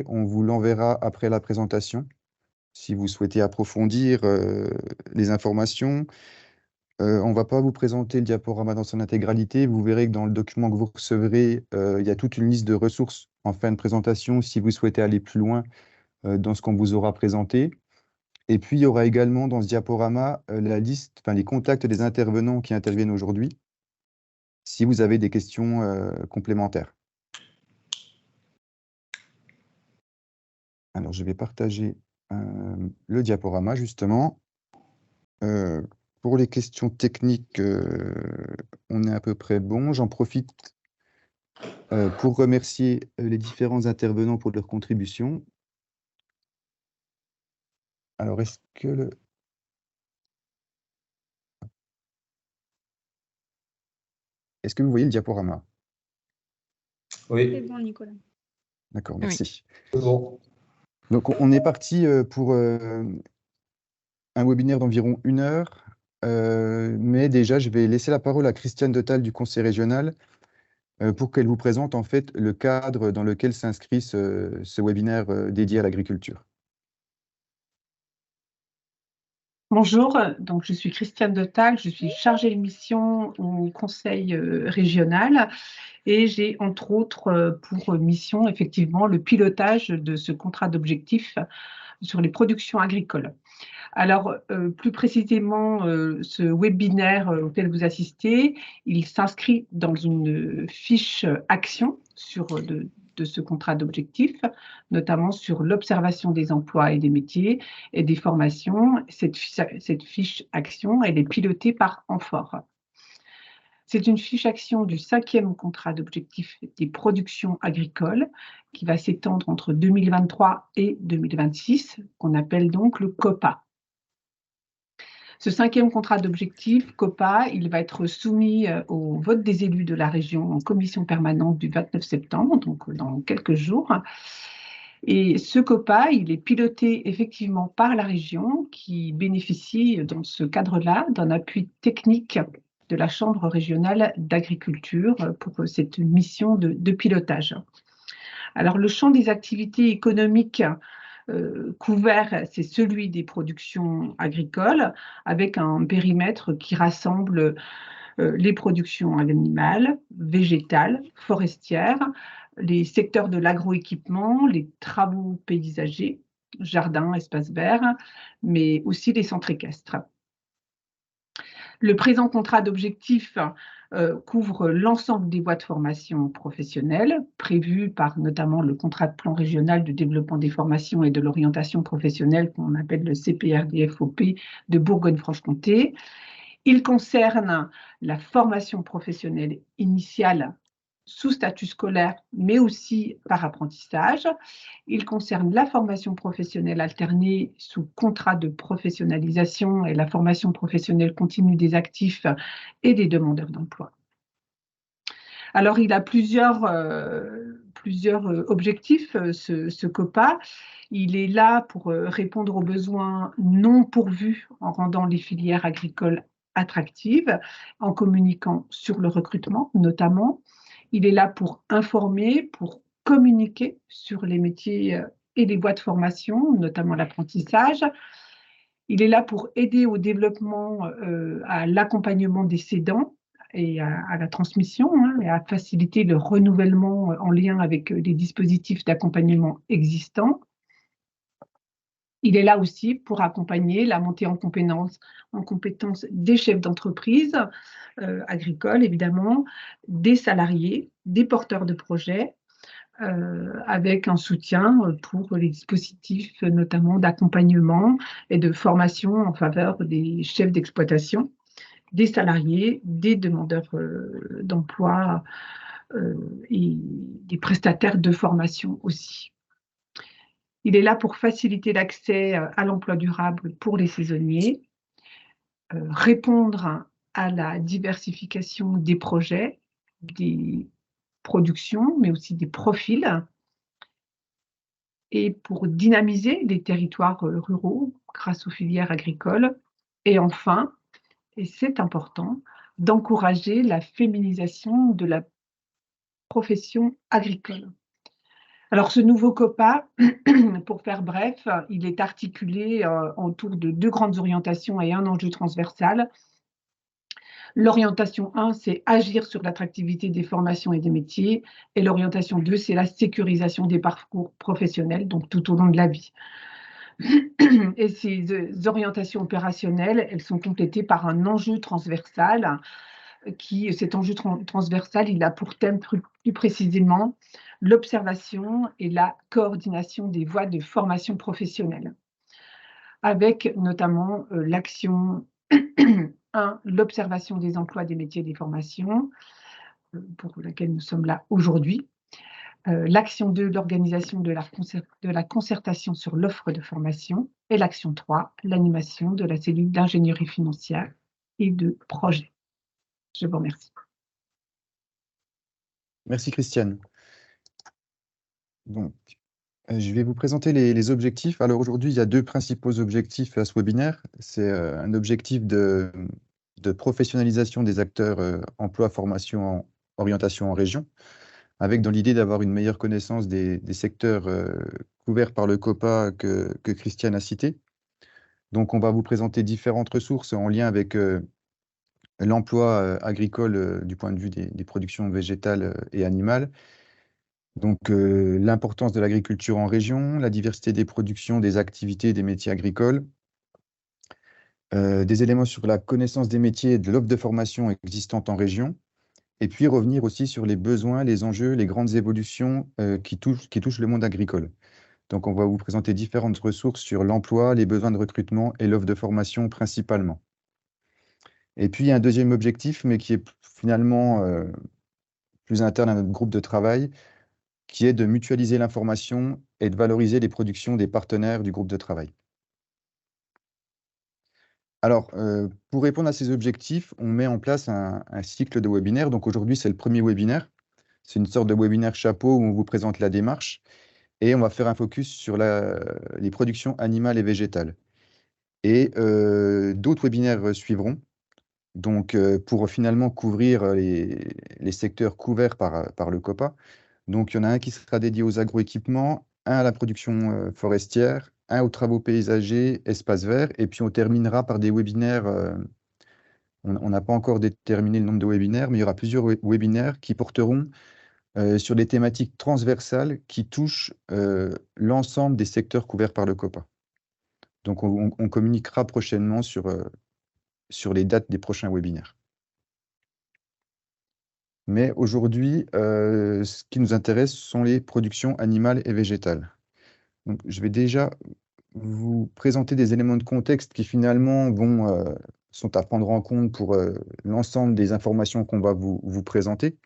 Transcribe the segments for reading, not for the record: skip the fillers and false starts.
on vous l'enverra après la présentation. Si vous souhaitez approfondir les informations, on ne va pas vous présenter le diaporama dans son intégralité. Vous verrez que dans le document que vous recevrez, il y a toute une liste de ressources en fin de présentation si vous souhaitez aller plus loin dans ce qu'on vous aura présenté. Et puis, il y aura également dans ce diaporama la liste, enfin, les contacts des intervenants qui interviennent aujourd'hui, si vous avez des questions complémentaires. Alors, je vais partager le diaporama, justement. Pour les questions techniques, on est à peu près bon. J'en profite pour remercier les différents intervenants pour leur contribution. Alors, est-ce que vous voyez le diaporama? Oui. C'est bon, Nicolas. D'accord, merci. C'est bon. Donc, on est parti pour un webinaire d'environ 1 heure. Mais déjà, je vais laisser la parole à Christiane Detal du Conseil régional pour qu'elle vous présente en fait le cadre dans lequel s'inscrit ce webinaire dédié à l'agriculture. Bonjour, donc je suis Christiane Detal, je suis chargée de mission au Conseil régional et j'ai entre autres pour mission effectivement le pilotage de ce contrat d'objectifs sur les productions agricoles. Alors, plus précisément, ce webinaire auquel vous assistez, il s'inscrit dans une fiche action de ce contrat d'objectifs, notamment sur l'observation des emplois et des métiers et des formations. Cette fiche action, elle est pilotée par Amphore. C'est une fiche action du 5e contrat d'objectifs des productions agricoles qui va s'étendre entre 2023 et 2026, qu'on appelle donc le COPA. Ce 5e contrat d'objectifs, COPA, il va être soumis au vote des élus de la région en commission permanente du 29 septembre, donc dans quelques jours. Et ce COPA, il est piloté effectivement par la région qui bénéficie dans ce cadre-là d'un appui technique de la Chambre régionale d'agriculture pour cette mission de pilotage. Alors, le champ des activités économiques couvert, c'est celui des productions agricoles, avec un périmètre qui rassemble les productions animales, végétales, forestières, les secteurs de l'agroéquipement, les travaux paysagers, jardins, espaces verts, mais aussi les centres équestres. Le présent contrat d'objectifs couvre l'ensemble des voies de formation professionnelle prévues par notamment le contrat de plan régional de développement des formations et de l'orientation professionnelle qu'on appelle le CPRDFOP de Bourgogne-Franche-Comté. Il concerne la formation professionnelle initiale sous statut scolaire, mais aussi par apprentissage. Il concerne la formation professionnelle alternée sous contrat de professionnalisation et la formation professionnelle continue des actifs et des demandeurs d'emploi. Alors, il a plusieurs objectifs, ce COPA. Il est là pour répondre aux besoins non pourvus en rendant les filières agricoles attractives, en communiquant sur le recrutement notamment. Il est là pour informer, pour communiquer sur les métiers et les voies de formation, notamment l'apprentissage. Il est là pour aider au développement, à l'accompagnement des cédants et à la transmission, et à faciliter le renouvellement en lien avec les dispositifs d'accompagnement existants. Il est là aussi pour accompagner la montée en compétences des chefs d'entreprise agricoles, évidemment, des salariés, des porteurs de projets, avec un soutien pour les dispositifs notamment d'accompagnement et de formation en faveur des chefs d'exploitation, des salariés, des demandeurs d'emploi et des prestataires de formation aussi. Il est là pour faciliter l'accès à l'emploi durable pour les saisonniers, répondre à la diversification des projets, des productions, mais aussi des profils, et pour dynamiser les territoires ruraux grâce aux filières agricoles. Et enfin, et c'est important, d'encourager la féminisation de la profession agricole. Alors, ce nouveau COPA, pour faire bref, il est articulé autour de 2 grandes orientations et un enjeu transversal. L'orientation 1, c'est agir sur l'attractivité des formations et des métiers. Et l'orientation 2, c'est la sécurisation des parcours professionnels, donc tout au long de la vie. Et ces orientations opérationnelles, elles sont complétées par un enjeu transversal. Cet enjeu transversal, il a pour thème plus précisément l'observation et la coordination des voies de formation professionnelle, avec notamment l'action 1, l'observation des emplois, des métiers et des formations, pour laquelle nous sommes là aujourd'hui. L'action 2, l'organisation de la concertation sur l'offre de formation. Et l'action 3, l'animation de la cellule d'ingénierie financière et de projet. Je vous remercie. Merci Christiane. Donc, je vais vous présenter les objectifs. Alors aujourd'hui, il y a 2 principaux objectifs à ce webinaire. C'est un objectif de professionnalisation des acteurs emploi, formation, orientation en région, avec dans l'idée d'avoir une meilleure connaissance des secteurs couverts par le COPA que Christiane a cité. Donc on va vous présenter différentes ressources en lien avec l'emploi agricole du point de vue des productions végétales et animales. Donc, l'importance de l'agriculture en région, la diversité des productions, des activités et des métiers agricoles, des éléments sur la connaissance des métiers et de l'offre de formation existante en région, et puis revenir aussi sur les besoins, les enjeux, les grandes évolutions qui touchent le monde agricole. Donc, on va vous présenter différentes ressources sur l'emploi, les besoins de recrutement et l'offre de formation principalement. Et puis, il y a un deuxième objectif, mais qui est finalement plus interne à notre groupe de travail, qui est de mutualiser l'information et de valoriser les productions des partenaires du groupe de travail. Alors, pour répondre à ces objectifs, on met en place un cycle de webinaires. Donc aujourd'hui, c'est le premier webinaire. C'est une sorte de webinaire chapeau où on vous présente la démarche et on va faire un focus sur les productions animales et végétales. Et d'autres webinaires suivront. Donc, pour finalement couvrir les secteurs couverts par le COPA. Donc, il y en a un qui sera dédié aux agroéquipements, un à la production forestière, un aux travaux paysagers, espaces verts, et puis on terminera par des webinaires. On n'a pas encore déterminé le nombre de webinaires, mais il y aura plusieurs webinaires qui porteront sur des thématiques transversales qui touchent l'ensemble des secteurs couverts par le COPA. Donc, on communiquera prochainement sur les dates des prochains webinaires. Mais aujourd'hui, ce qui nous intéresse sont les productions animales et végétales. Donc, je vais déjà vous présenter des éléments de contexte qui finalement sont à prendre en compte pour l'ensemble des informations qu'on va vous présenter.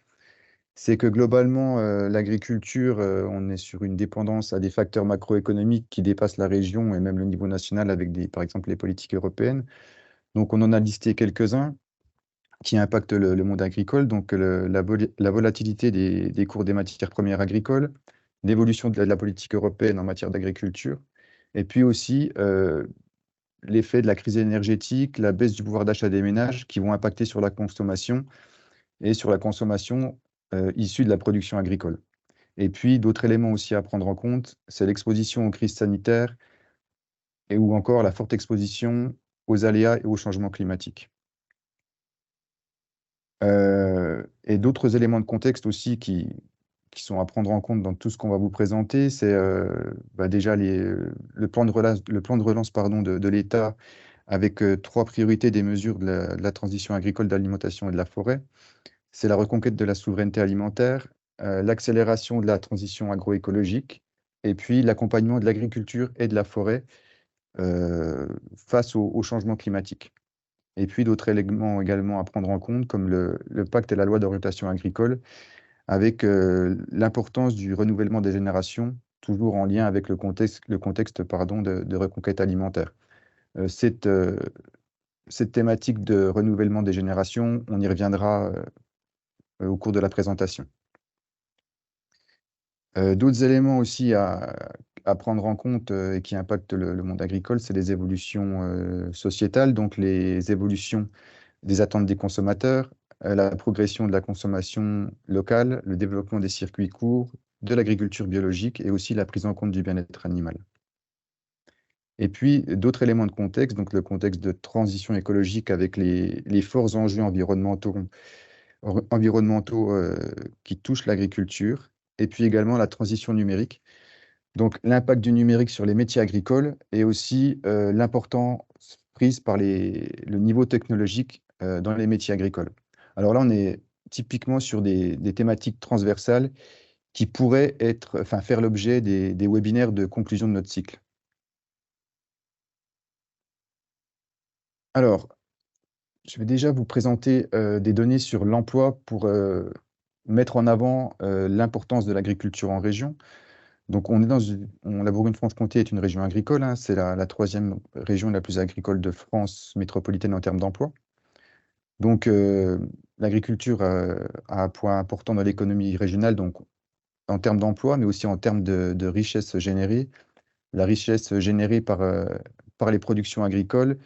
C'est que globalement, l'agriculture, on est sur une dépendance à des facteurs macroéconomiques qui dépassent la région et même le niveau national avec par exemple, les politiques européennes. Donc, on en a listé quelques-uns qui impactent le monde agricole, donc la volatilité des cours des matières premières agricoles, l'évolution de la politique européenne en matière d'agriculture, et puis aussi l'effet de la crise énergétique, la baisse du pouvoir d'achat des ménages qui vont impacter sur la consommation et sur la consommation issue de la production agricole. Et puis d'autres éléments aussi à prendre en compte, c'est l'exposition aux crises sanitaires ou encore la forte exposition aux aléas et aux changements climatiques. Et d'autres éléments de contexte aussi qui sont à prendre en compte dans tout ce qu'on va vous présenter, c'est déjà le plan de relance de l'État avec 3 priorités des mesures de la transition agricole, de l'alimentation et de la forêt. C'est la reconquête de la souveraineté alimentaire, l'accélération de la transition agroécologique et puis l'accompagnement de l'agriculture et de la forêt face au changement climatique. Et puis d'autres éléments également à prendre en compte, comme le pacte et la loi d'orientation agricole, avec l'importance du renouvellement des générations, toujours en lien avec le contexte de reconquête alimentaire. Cette thématique de renouvellement des générations, on y reviendra au cours de la présentation. D'autres éléments aussi à prendre en compte et qui impactent le monde agricole, c'est les évolutions sociétales, donc les évolutions des attentes des consommateurs, la progression de la consommation locale, le développement des circuits courts, de l'agriculture biologique et aussi la prise en compte du bien-être animal. Et puis, d'autres éléments de contexte, donc le contexte de transition écologique avec les forts enjeux environnementaux qui touchent l'agriculture, et puis également la transition numérique. Donc, l'impact du numérique sur les métiers agricoles et aussi l'importance prise par le niveau technologique dans les métiers agricoles. Alors là, on est typiquement sur des thématiques transversales qui pourraient faire l'objet des webinaires de conclusion de notre cycle. Alors, je vais déjà vous présenter des données sur l'emploi pour mettre en avant l'importance de l'agriculture en région. Donc, la Bourgogne-Franche-Comté est une région agricole, hein, c'est la troisième région la plus agricole de France métropolitaine en termes d'emploi. Donc, l'agriculture a un point important dans l'économie régionale, donc en termes d'emploi, mais aussi en termes de richesse générée. La richesse générée par les productions agricoles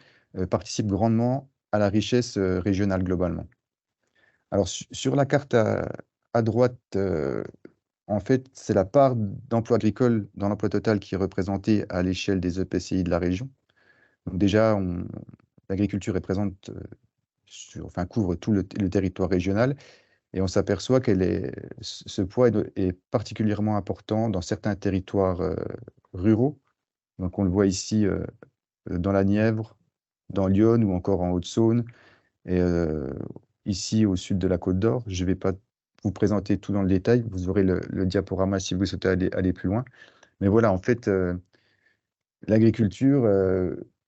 participe grandement à la richesse régionale globalement. Alors, sur la carte à droite, en fait, c'est la part d'emploi agricole dans l'emploi total qui est représentée à l'échelle des EPCI de la région. Donc déjà, l'agriculture est présente couvre tout le territoire régional et on s'aperçoit ce poids est particulièrement important dans certains territoires ruraux. Donc on le voit ici dans la Nièvre, dans l'Yonne ou encore en Haute-Saône et ici au sud de la Côte d'Or. Je ne vais pas vous présenter tout dans le détail, vous aurez le diaporama si vous souhaitez aller plus loin. Mais voilà, en fait, l'agriculture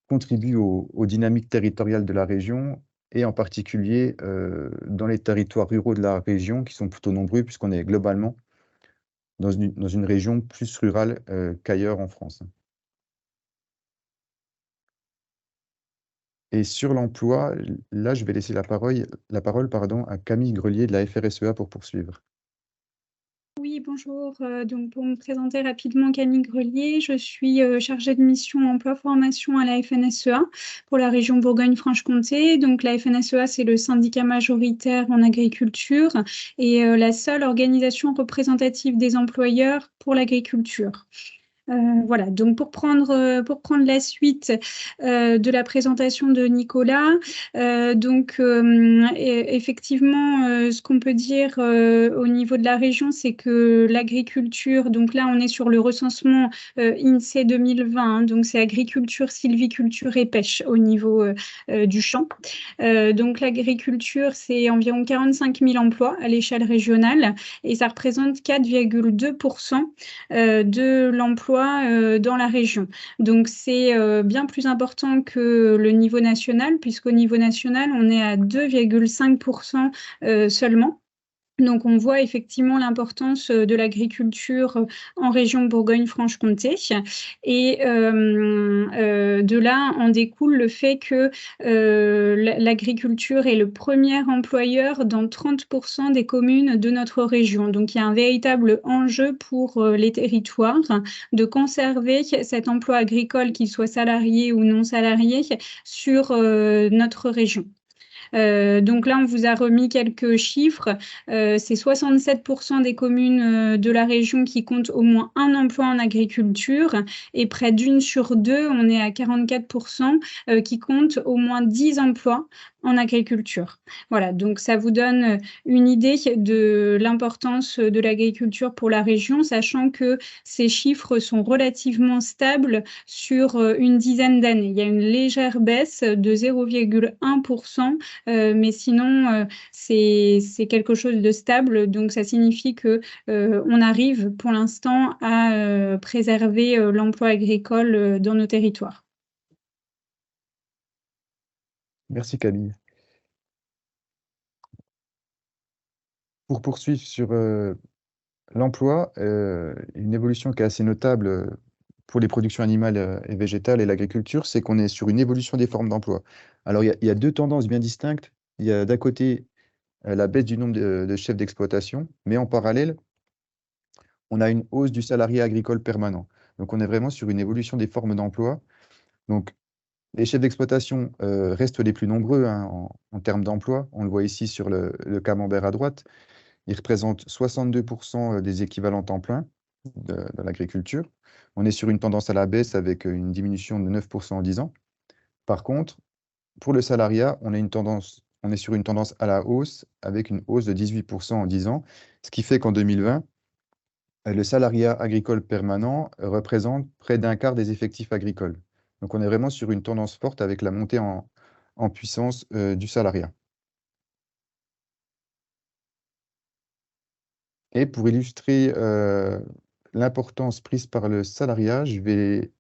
contribue aux dynamiques territoriales de la région et en particulier dans les territoires ruraux de la région qui sont plutôt nombreux puisqu'on est globalement dans une région plus rurale qu'ailleurs en France. Et sur l'emploi, là, je vais laisser la parole à Camille Grelier de la FRSEA pour poursuivre. Oui, bonjour. Donc, pour me présenter rapidement, Camille Grelier, je suis chargée de mission emploi-formation à la FNSEA pour la région Bourgogne-Franche-Comté. Donc, la FNSEA, c'est le syndicat majoritaire en agriculture et la seule organisation représentative des employeurs pour l'agriculture. Voilà, donc pour prendre la suite de la présentation de Nicolas, effectivement, ce qu'on peut dire au niveau de la région, c'est que l'agriculture, donc là on est sur le recensement INSEE 2020, hein, donc c'est agriculture, sylviculture et pêche au niveau du champ. Donc l'agriculture, c'est environ 45 000 emplois à l'échelle régionale et ça représente 4,2% de l'emploi dans la région. Donc, c'est bien plus important que le niveau national, puisqu'au niveau national, on est à 2,5% seulement. Donc, on voit effectivement l'importance de l'agriculture en région Bourgogne-Franche-Comté. Et de là, en découle le fait que l'agriculture est le premier employeur dans 30% des communes de notre région. Donc, il y a un véritable enjeu pour les territoires de conserver cet emploi agricole, qu'il soit salarié ou non salarié, sur notre région. Donc là, on vous a remis quelques chiffres. C'est 67% des communes de la région qui comptent au moins un emploi en agriculture et près d'une sur deux, on est à 44% qui comptent au moins 10 emplois en agriculture. Voilà, donc ça vous donne une idée de l'importance de l'agriculture pour la région, sachant que ces chiffres sont relativement stables sur une dizaine d'années. Il y a une légère baisse de 0,1%, mais sinon, c'est quelque chose de stable. Donc, ça signifie qu'on arrive pour l'instant à préserver l'emploi agricole dans nos territoires. Merci Camille. Pour poursuivre sur l'emploi, une évolution qui est assez notable pour les productions animales et végétales et l'agriculture, c'est qu'on est sur une évolution des formes d'emploi. Alors, il y a deux tendances bien distinctes. Il y a d'un côté la baisse du nombre de chefs d'exploitation, mais en parallèle, on a une hausse du salarié agricole permanent. Donc, on est vraiment sur une évolution des formes d'emploi. Donc, les chefs d'exploitation restent les plus nombreux hein, en termes d'emploi. On le voit ici sur le camembert à droite. Il représente 62% des équivalents temps plein de l'agriculture. On est sur une tendance à la baisse avec une diminution de 9% en 10 ans. Par contre, pour le salariat, on est sur une tendance à la hausse avec une hausse de 18% en 10 ans, ce qui fait qu'en 2020, le salariat agricole permanent représente près d'un quart des effectifs agricoles. Donc on est vraiment sur une tendance forte avec la montée en puissance du salariat. Et pour illustrer l'importance prise par le salariat, je vais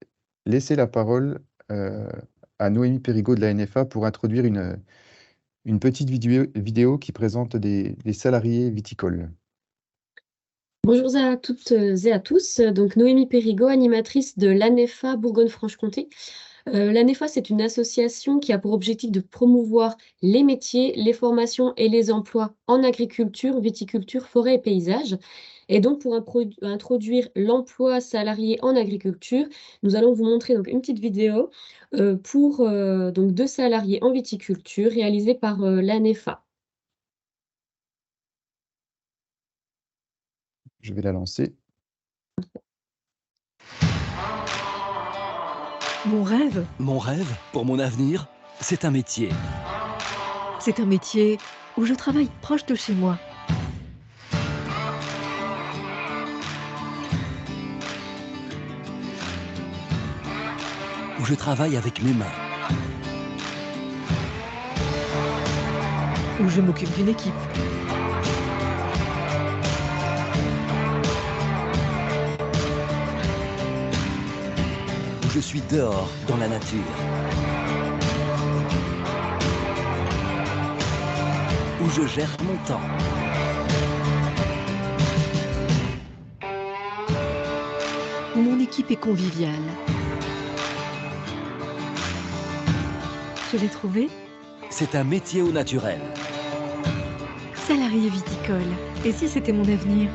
laisser la parole à Noémie Périgaud de la NFA pour introduire une petite vidéo qui présente des salariés viticoles. Bonjour à toutes et à tous. Donc Noémie Périgaud, animatrice de l'ANEFA Bourgogne-Franche-Comté. L'ANEFA, c'est une association qui a pour objectif de promouvoir les métiers, les formations et les emplois en agriculture, viticulture, forêt et paysage. Et donc, pour introduire l'emploi salarié en agriculture, nous allons vous montrer donc, une petite vidéo pour donc 2 salariés en viticulture réalisée par l'ANEFA. Je vais la lancer. Mon rêve, pour mon avenir, c'est un métier. c'est un métier où je travaille proche de chez moi. Où je travaille avec mes mains. Où je m'occupe d'une équipe. Où je suis dehors, dans la nature. Où je gère mon temps. Où mon équipe est conviviale. Je l'ai trouvé, C'est un métier au naturel. salarié viticole. Et si c'était mon avenir?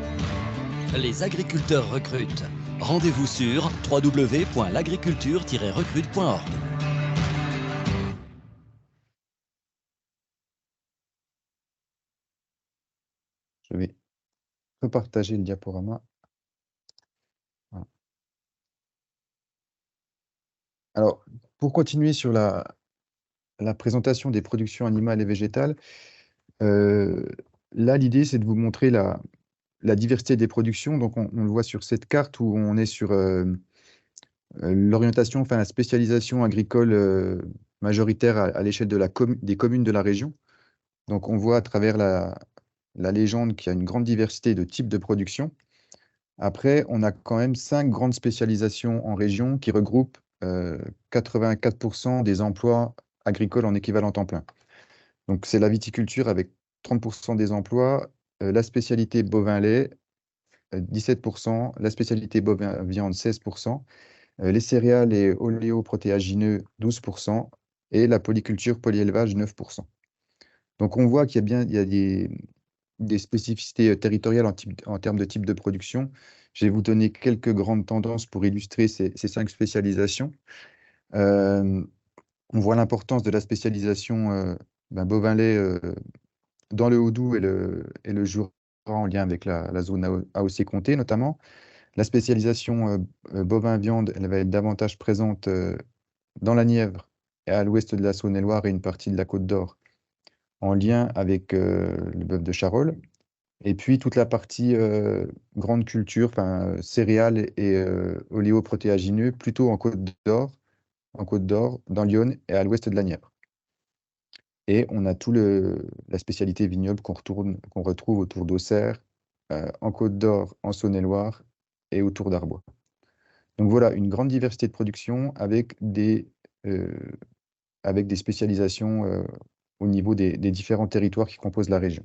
Les agriculteurs recrutent. Rendez-vous sur www.l'agriculture-recrute.org. Je vais repartager le diaporama. Voilà. Alors, pour continuer sur la présentation des productions animales et végétales, là, l'idée, c'est de vous montrer la diversité des productions. Donc, on le voit sur cette carte où on est sur l'orientation, enfin la spécialisation agricole majoritaire à l'échelle des communes de la région. Donc, on voit à travers la légende qu'il y a une grande diversité de types de production. Après, on a quand même 5 grandes spécialisations en région qui regroupent 84% des emplois agricoles en équivalent temps plein. Donc, c'est la viticulture avec 30% des emplois, la spécialité bovin-lait, 17%, la spécialité bovin-viande, 16%, les céréales et oléoprotéagineux, 12%, et la polyculture, polyélevage, 9%. Donc, on voit qu'il y a des spécificités territoriales en termes de type de production. Je vais vous donner quelques grandes tendances pour illustrer ces 5 spécialisations. On voit l'importance de la spécialisation bovin-lait dans le Haut-Doubs et le Jura en lien avec la zone AOC Comté notamment. La spécialisation bovin-viande, elle va être davantage présente dans la Nièvre et à l'ouest de la Saône-et-Loire et une partie de la Côte d'Or en lien avec le bœuf de Charolles. Et puis toute la partie grande culture, céréales et oléoprotéagineux, plutôt en Côte d'Or, dans l'Yonne et à l'ouest de la Nièvre. Et on a la spécialité vignoble qu'on retrouve autour d'Auxerre, en Côte d'Or, en Saône-et-Loire et autour d'Arbois. Donc voilà, une grande diversité de production avec des spécialisations au niveau des différents territoires qui composent la région.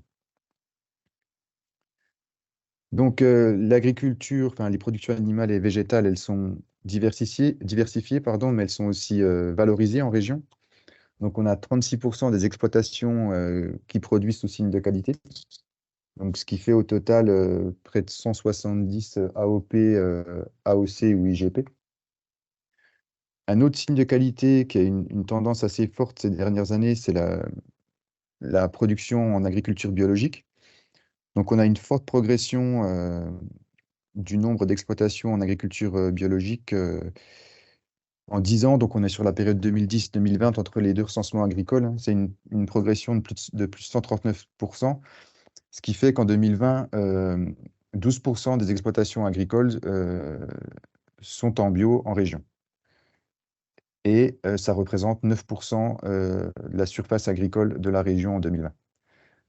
Donc l'agriculture, les productions animales et végétales, elles sont diversifiées, mais elles sont aussi valorisées en région. Donc on a 36% des exploitations qui produisent sous signe de qualité. Donc ce qui fait au total près de 170 AOP, AOC ou IGP. Un autre signe de qualité qui a une tendance assez forte ces dernières années, c'est la production en agriculture biologique. Donc, on a une forte progression du nombre d'exploitations en agriculture biologique en 10 ans. Donc, on est sur la période 2010-2020 entre les deux recensements agricoles, hein. C'est une progression de plus de 139%, ce qui fait qu'en 2020, 12% des exploitations agricoles sont en bio en région. Et ça représente 9% de la surface agricole de la région en 2020.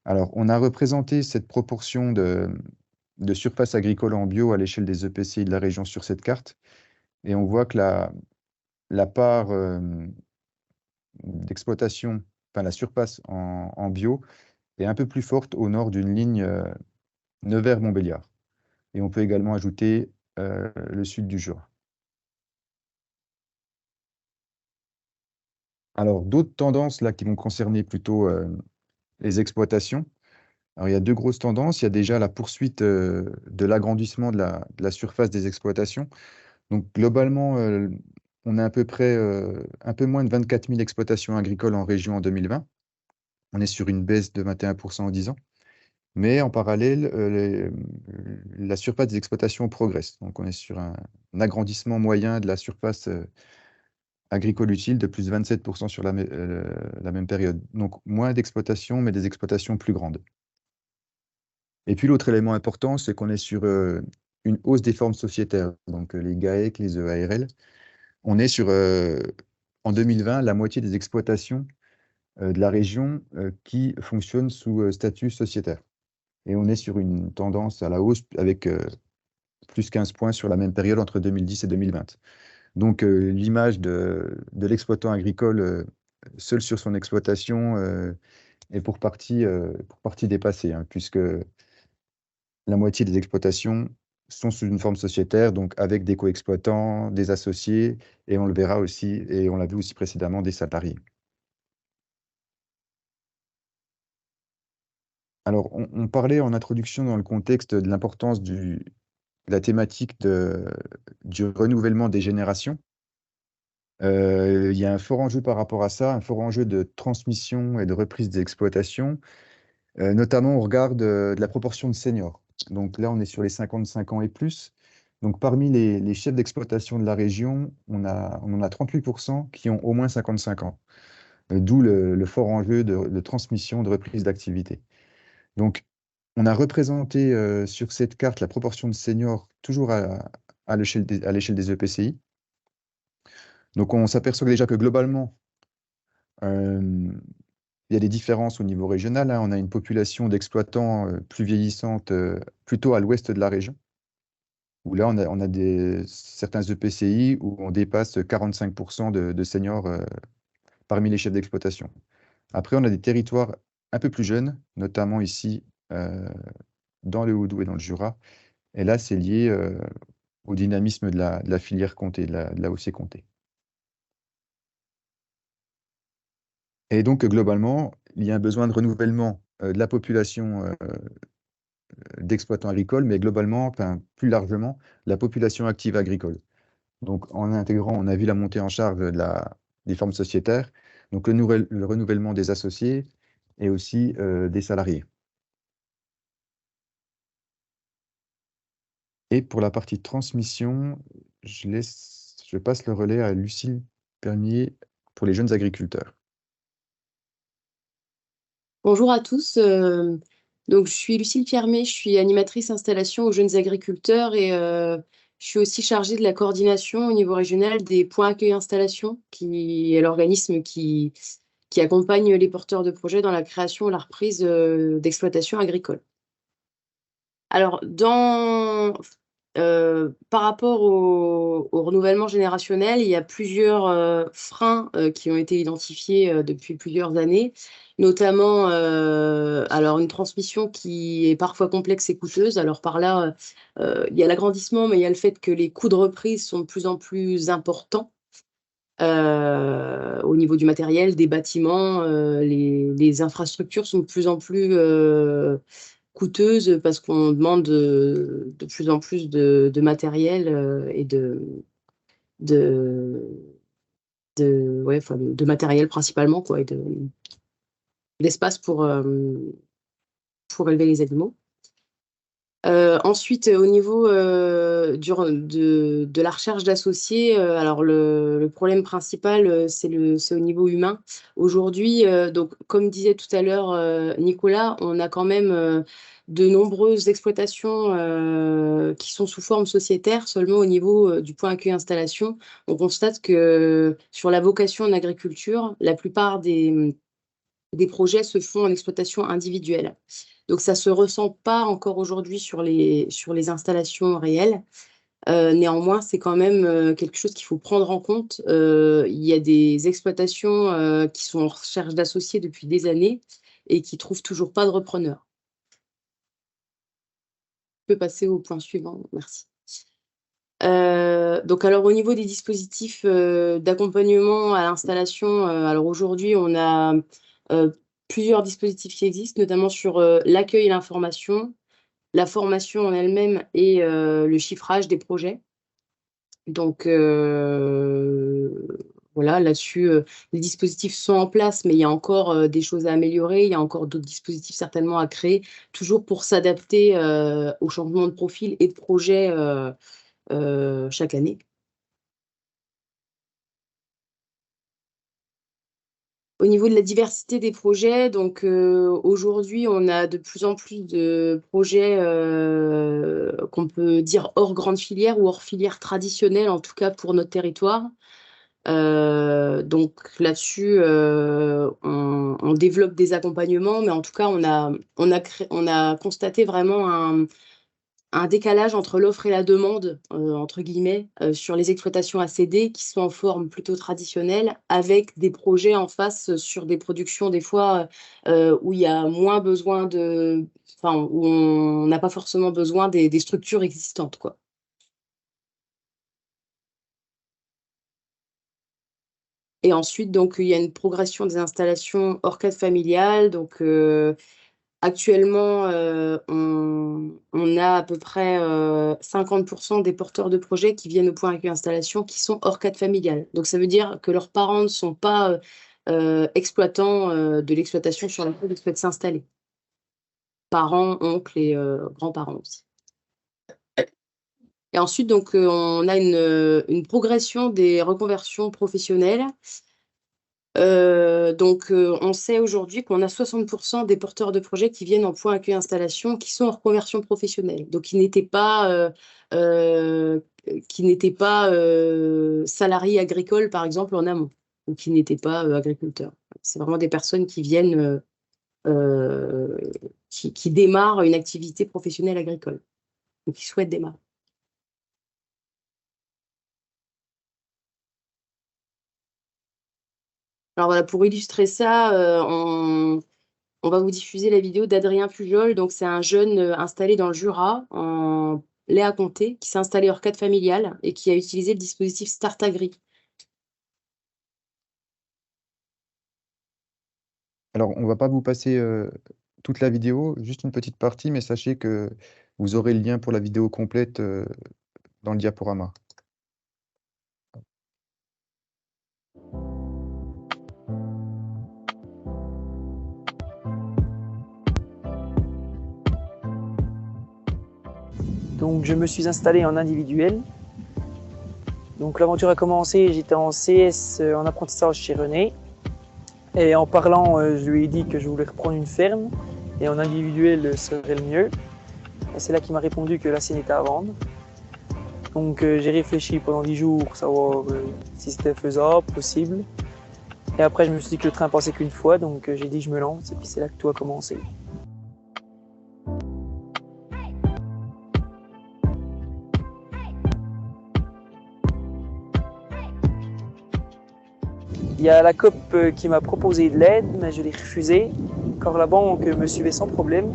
Alors, on a représenté cette proportion de surface agricole en bio à l'échelle des EPCI de la région sur cette carte. Et on voit que la part d'exploitation, enfin la surface en bio, est un peu plus forte au nord d'une ligne Nevers-Montbéliard. Et on peut également ajouter le sud du Jura. Alors, d'autres tendances là qui vont concerner plutôt les exploitations. Alors, il y a deux grosses tendances. Il y a déjà la poursuite de l'agrandissement de la surface des exploitations. Donc, globalement, on a à peu près un peu moins de 24 000 exploitations agricoles en région en 2020. On est sur une baisse de 21% en 10 ans. Mais en parallèle, la surface des exploitations progresse. Donc, on est sur un agrandissement moyen de la surface agricole utile de plus de 27% sur la même période. Donc, moins d'exploitations, mais des exploitations plus grandes. Et puis, l'autre élément important, c'est qu'on est sur une hausse des formes sociétaires, donc les GAEC, les EARL. On est sur, en 2020, la moitié des exploitations de la région qui fonctionnent sous statut sociétaire. Et on est sur une tendance à la hausse avec plus 15 points sur la même période entre 2010 et 2020. Donc, l'image de l'exploitant agricole seul sur son exploitation est pour partie dépassée, hein, puisque la moitié des exploitations sont sous une forme sociétaire, donc avec des co-exploitants, des associés, et on le verra aussi, et on l'a vu aussi précédemment, des salariés. Alors, on parlait en introduction dans le contexte de l'importance de la thématique du renouvellement des générations. Il y a un fort enjeu par rapport à ça, un fort enjeu de transmission et de reprise des exploitations, notamment au regard de la proportion de seniors. Donc là, on est sur les 55 ans et plus. Donc parmi les chefs d'exploitation de la région, on en a 38% qui ont au moins 55 ans, d'où le fort enjeu de transmission, de reprise d'activité. Donc, on a représenté sur cette carte la proportion de seniors toujours à l'échelle des EPCI. Donc, on s'aperçoit déjà que globalement, il y a des différences au niveau régional, hein. On a une population d'exploitants plus vieillissante plutôt à l'ouest de la région, où là, on a certains EPCI où on dépasse 45% de seniors parmi les chefs d'exploitation. Après, on a des territoires un peu plus jeunes, notamment ici dans le Haut-Doubs et dans le Jura. Et là, c'est lié au dynamisme de la filière comté, de la OC comté. Et donc, globalement, il y a un besoin de renouvellement de la population d'exploitants agricoles, mais globalement, enfin, plus largement, la population active agricole. Donc, en intégrant, on a vu la montée en charge des formes sociétaires, donc le renouvellement des associés et aussi des salariés. Et pour la partie transmission, je passe le relais à Lucille Permier pour les jeunes agriculteurs. Bonjour à tous. Donc, je suis Lucille Piermet, je suis animatrice installation aux jeunes agriculteurs et je suis aussi chargée de la coordination au niveau régional des points accueil installation, qui est l'organisme qui accompagne les porteurs de projets dans la création et la reprise d'exploitation agricole. Alors, par rapport au renouvellement générationnel, il y a plusieurs freins qui ont été identifiés depuis plusieurs années, notamment alors une transmission qui est parfois complexe et coûteuse. Alors par là, il y a l'agrandissement, mais il y a le fait que les coûts de reprise sont de plus en plus importants au niveau du matériel, des bâtiments, les infrastructures sont de plus en plus coûteuses parce qu'on demande de plus en plus de matériel et de matériel principalement, quoi, et d'espace pour élever les animaux. Ensuite, au niveau de la recherche d'associés, alors le problème principal, c'est au niveau humain. Aujourd'hui, donc, comme disait tout à l'heure Nicolas, on a quand même de nombreuses exploitations qui sont sous forme sociétaire. Seulement au niveau du point accueil installation, on constate que sur la vocation en agriculture, la plupart des projets se font en exploitation individuelle. Donc, ça ne se ressent pas encore aujourd'hui sur les installations réelles. Néanmoins, c'est quand même quelque chose qu'il faut prendre en compte. Il y a des exploitations qui sont en recherche d'associés depuis des années et qui ne trouvent toujours pas de repreneurs. Je peux passer au point suivant. Merci. Donc, alors, au niveau des dispositifs d'accompagnement à l'installation, alors aujourd'hui, on a plusieurs dispositifs qui existent, notamment sur l'accueil et l'information, la formation en elle-même et le chiffrage des projets. Donc, voilà, là-dessus, les dispositifs sont en place, mais il y a encore des choses à améliorer. Il y a encore d'autres dispositifs certainement à créer, toujours pour s'adapter au changement de profil et de projet chaque année. Au niveau de la diversité des projets, donc aujourd'hui, on a de plus en plus de projets qu'on peut dire hors grande filière ou hors filière traditionnelle, en tout cas pour notre territoire. Donc là-dessus, on développe des accompagnements, mais en tout cas, on a constaté vraiment un décalage entre l'offre et la demande, entre guillemets, sur les exploitations ACD qui sont en forme plutôt traditionnelle, avec des projets en face sur des productions des fois où il y a moins besoin où on n'a pas forcément besoin des structures existantes, quoi. Et ensuite, donc, il y a une progression des installations hors cadre familial. Donc, actuellement, on a à peu près 50% des porteurs de projets qui viennent au point accueil installation qui sont hors cadre familial. Donc, ça veut dire que leurs parents ne sont pas exploitants de l'exploitation sur laquelle ils souhaitent s'installer. Parents, oncles et grands-parents aussi. Et ensuite, donc, on a une progression des reconversions professionnelles. Donc, on sait aujourd'hui qu'on a 60% des porteurs de projets qui viennent en point accueil installation qui sont en reconversion professionnelle, donc qui n'étaient pas salariés agricoles, par exemple, en amont, ou qui n'étaient pas agriculteurs. C'est vraiment des personnes qui viennent, qui démarrent une activité professionnelle agricole, ou qui souhaitent démarrer. Alors voilà, pour illustrer ça, on va vous diffuser la vidéo d'Adrien Pujol. Donc, c'est un jeune installé dans le Jura, en Léa-Comté, qui s'est installé hors cadre familial et qui a utilisé le dispositif Start Agri. Alors, on ne va pas vous passer toute la vidéo, juste une petite partie, mais sachez que vous aurez le lien pour la vidéo complète dans le diaporama. Donc je me suis installé en individuel. Donc l'aventure a commencé, j'étais en CS en apprentissage chez René. Et en parlant, je lui ai dit que je voulais reprendre une ferme et en individuel serait le mieux. Et c'est là qu'il m'a répondu que la sienne était à vendre. Donc j'ai réfléchi pendant 10 jours pour savoir si c'était faisable, possible. Et après je me suis dit que le train passait qu'une fois, donc j'ai dit je me lance et puis c'est là que tout a commencé. Il y a la COP qui m'a proposé de l'aide, mais je l'ai refusé, car la banque me suivait sans problème.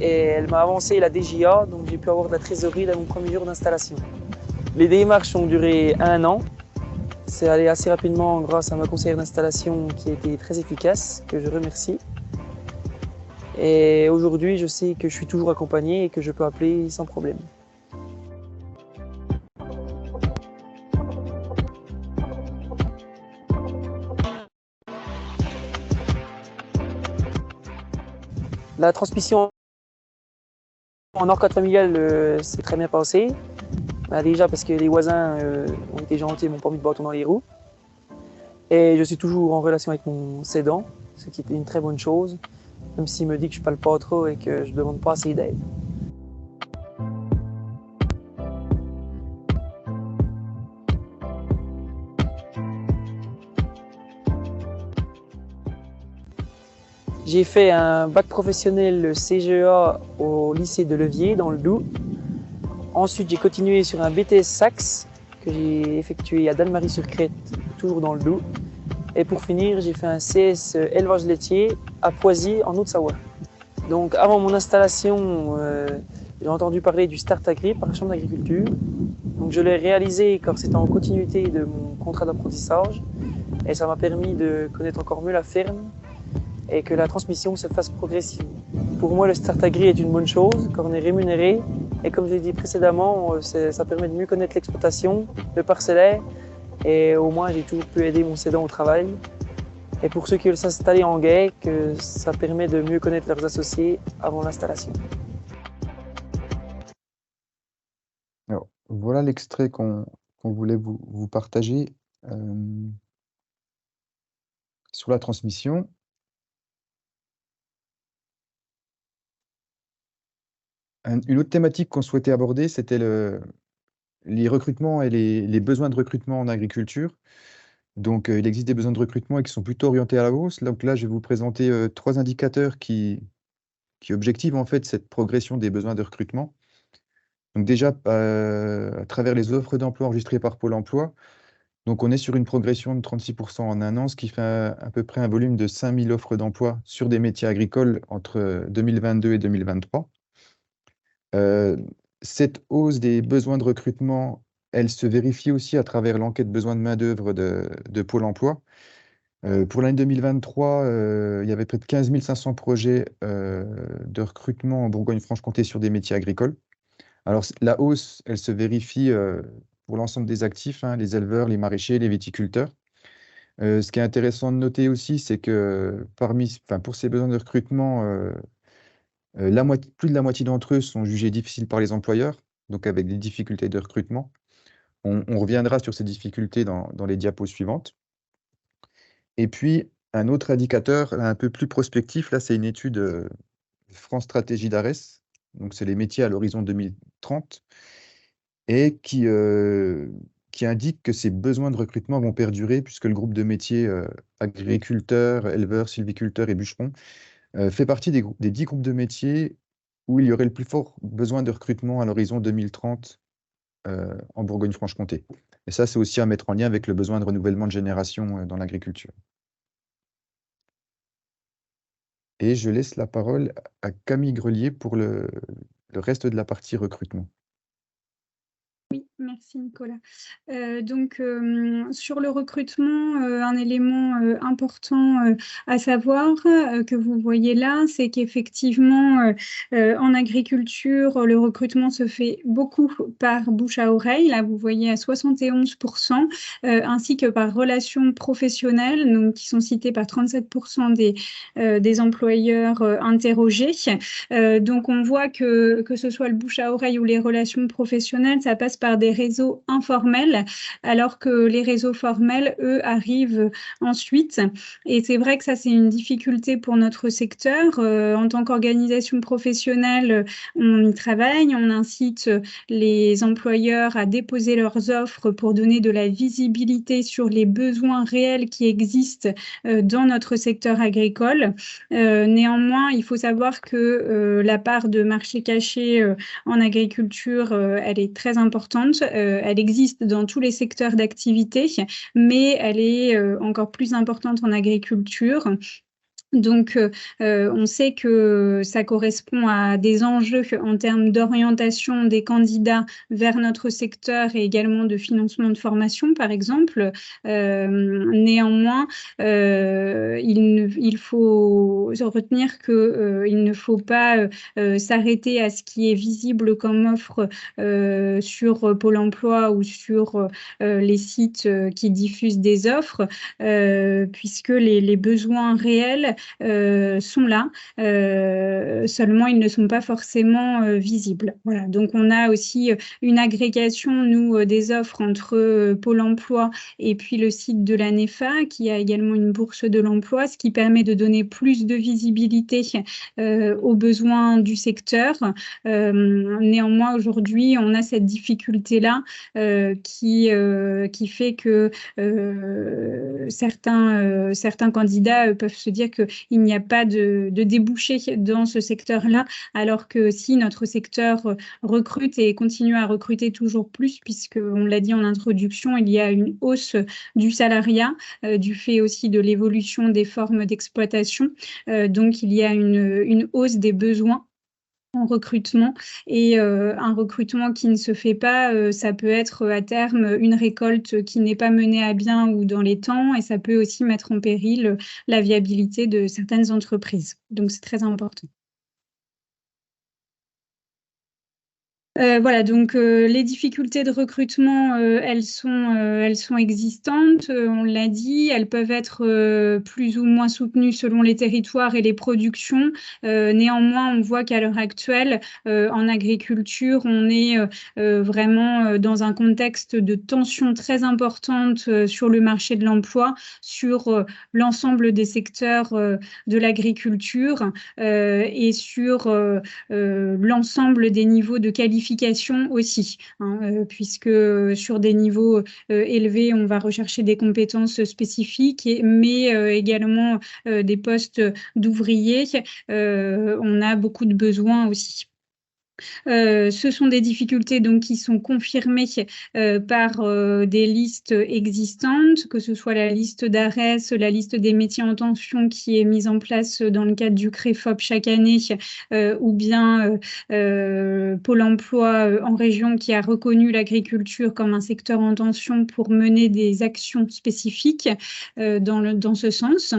Et elle m'a avancé la DGA, donc j'ai pu avoir de la trésorerie dans mon premier jour d'installation. Les démarches ont duré 1 an. C'est allé assez rapidement grâce à ma conseillère d'installation qui a été très efficace, que je remercie. Et aujourd'hui, je sais que je suis toujours accompagné et que je peux appeler sans problème. La transmission En hors cadre familial, c'est très bien passé. Bah, déjà parce que les voisins ont été gentils et m'ont pas mis de bâton dans les roues. Et je suis toujours en relation avec mon cédant, ce qui était une très bonne chose, même s'il me dit que je parle pas trop et que je demande pas assez d'aide. J'ai fait un bac professionnel CGA au lycée de Levier, dans le Doubs. Ensuite, j'ai continué sur un BTS Sax que j'ai effectué à Danemarie-sur-Crète, toujours dans le Doubs. Et pour finir, j'ai fait un CS élevage laitier à Poisy, en Haute-Savoie. Donc, avant mon installation, j'ai entendu parler du Start Agri par la Chambre d'agriculture. Donc, je l'ai réalisé car c'était en continuité de mon contrat d'apprentissage. Et ça m'a permis de connaître encore mieux la ferme et que la transmission se fasse progressivement. Pour moi, le Start Agri est une bonne chose car on est rémunéré. Et comme je l'ai dit précédemment, ça permet de mieux connaître l'exploitation, le parcellaire. Et au moins, j'ai toujours pu aider mon cédant au travail. Et pour ceux qui veulent s'installer en GAEC, ça permet de mieux connaître leurs associés avant l'installation. Alors, voilà l'extrait qu'on voulait vous partager sur la transmission. Une autre thématique qu'on souhaitait aborder, c'était les recrutements et les besoins de recrutement en agriculture. Donc, il existe des besoins de recrutement et qui sont plutôt orientés à la hausse. Donc là, je vais vous présenter 3 indicateurs qui objectivent en fait cette progression des besoins de recrutement. Donc déjà, à travers les offres d'emploi enregistrées par Pôle emploi, donc on est sur une progression de 36% en un an, ce qui fait à peu près un volume de 5000 offres d'emploi sur des métiers agricoles entre 2022 et 2023. Cette hausse des besoins de recrutement, elle se vérifie aussi à travers l'enquête besoin de main-d'œuvre de Pôle emploi. Pour l'année 2023, il y avait près de 15 500 projets de recrutement en Bourgogne-Franche-Comté sur des métiers agricoles. Alors, la hausse, elle se vérifie pour l'ensemble des actifs, hein, les éleveurs, les maraîchers, les viticulteurs. Ce qui est intéressant de noter aussi, c'est que pour ces besoins de recrutement, plus de la moitié d'entre eux sont jugés difficiles par les employeurs, donc avec des difficultés de recrutement. On reviendra sur ces difficultés dans les diapos suivantes. Et puis, un autre indicateur un peu plus prospectif, là, c'est une étude France Stratégie d'ARES, donc c'est les métiers à l'horizon 2030, et qui indique que ces besoins de recrutement vont perdurer puisque le groupe de métiers agriculteurs, éleveurs, sylviculteurs et bûcherons fait partie des 10 groupes de métiers où il y aurait le plus fort besoin de recrutement à l'horizon 2030 en Bourgogne-Franche-Comté. Et ça, c'est aussi à mettre en lien avec le besoin de renouvellement de génération dans l'agriculture. Et je laisse la parole à Camille Grelier pour le reste de la partie recrutement. Oui, merci Nicolas. Sur le recrutement, un élément important à savoir que vous voyez là, c'est qu'effectivement, en agriculture, le recrutement se fait beaucoup par bouche à oreille. Là, vous voyez à 71%, ainsi que par relations professionnelles, donc, qui sont citées par 37% des employeurs interrogés. Donc, on voit que ce soit le bouche à oreille ou les relations professionnelles, ça passe par des réseaux informels, alors que les réseaux formels, eux, arrivent ensuite. Et c'est vrai que ça, c'est une difficulté pour notre secteur. En tant qu'organisation professionnelle, on y travaille, on incite les employeurs à déposer leurs offres pour donner de la visibilité sur les besoins réels qui existent dans notre secteur agricole. Néanmoins, il faut savoir que la part de marché caché en agriculture, elle est très importante. Elle existe dans tous les secteurs d'activité, mais elle est encore plus importante en agriculture. Donc, on sait que ça correspond à des enjeux en termes d'orientation des candidats vers notre secteur et également de financement de formation, par exemple. Néanmoins, il faut retenir qu'il ne faut pas s'arrêter à ce qui est visible comme offre sur Pôle emploi ou sur les sites qui diffusent des offres, puisque les besoins réels sont là. seulement ils ne sont pas forcément visibles. Voilà, donc on a aussi une agrégation, nous, des offres entre Pôle emploi et puis le site de l'ANEFA, qui a également une bourse de l'emploi, ce qui permet de donner plus de visibilité aux besoins du secteur. Néanmoins, aujourd'hui, on a cette difficulté-là qui fait que certains candidats peuvent se dire qu'il n'y a pas de débouché dans ce secteur-là, alors que si notre secteur recrute et continue à recruter toujours plus, puisqu'on l'a dit en introduction, il y a une hausse du salariat, du fait aussi de l'évolution des formes d'exploitation. Donc, il y a une hausse des besoins en recrutement et un recrutement qui ne se fait pas, ça peut être à terme une récolte qui n'est pas menée à bien ou dans les temps, et ça peut aussi mettre en péril la viabilité de certaines entreprises. Donc, c'est très important. Voilà, donc les difficultés de recrutement, elles sont existantes, on l'a dit, elles peuvent être plus ou moins soutenues selon les territoires et les productions. Néanmoins, on voit qu'à l'heure actuelle, en agriculture, on est vraiment dans un contexte de tension très importante sur le marché de l'emploi, sur l'ensemble des secteurs de l'agriculture et sur l'ensemble des niveaux de qualification aussi, hein, puisque sur des niveaux élevés, on va rechercher des compétences spécifiques, mais également des postes d'ouvriers. On a beaucoup de besoins aussi. Ce sont des difficultés donc qui sont confirmées par des listes existantes, que ce soit la liste d'ARES, la liste des métiers en tension qui est mise en place dans le cadre du CREFOP chaque année, ou bien Pôle emploi en région qui a reconnu l'agriculture comme un secteur en tension pour mener des actions spécifiques dans ce sens.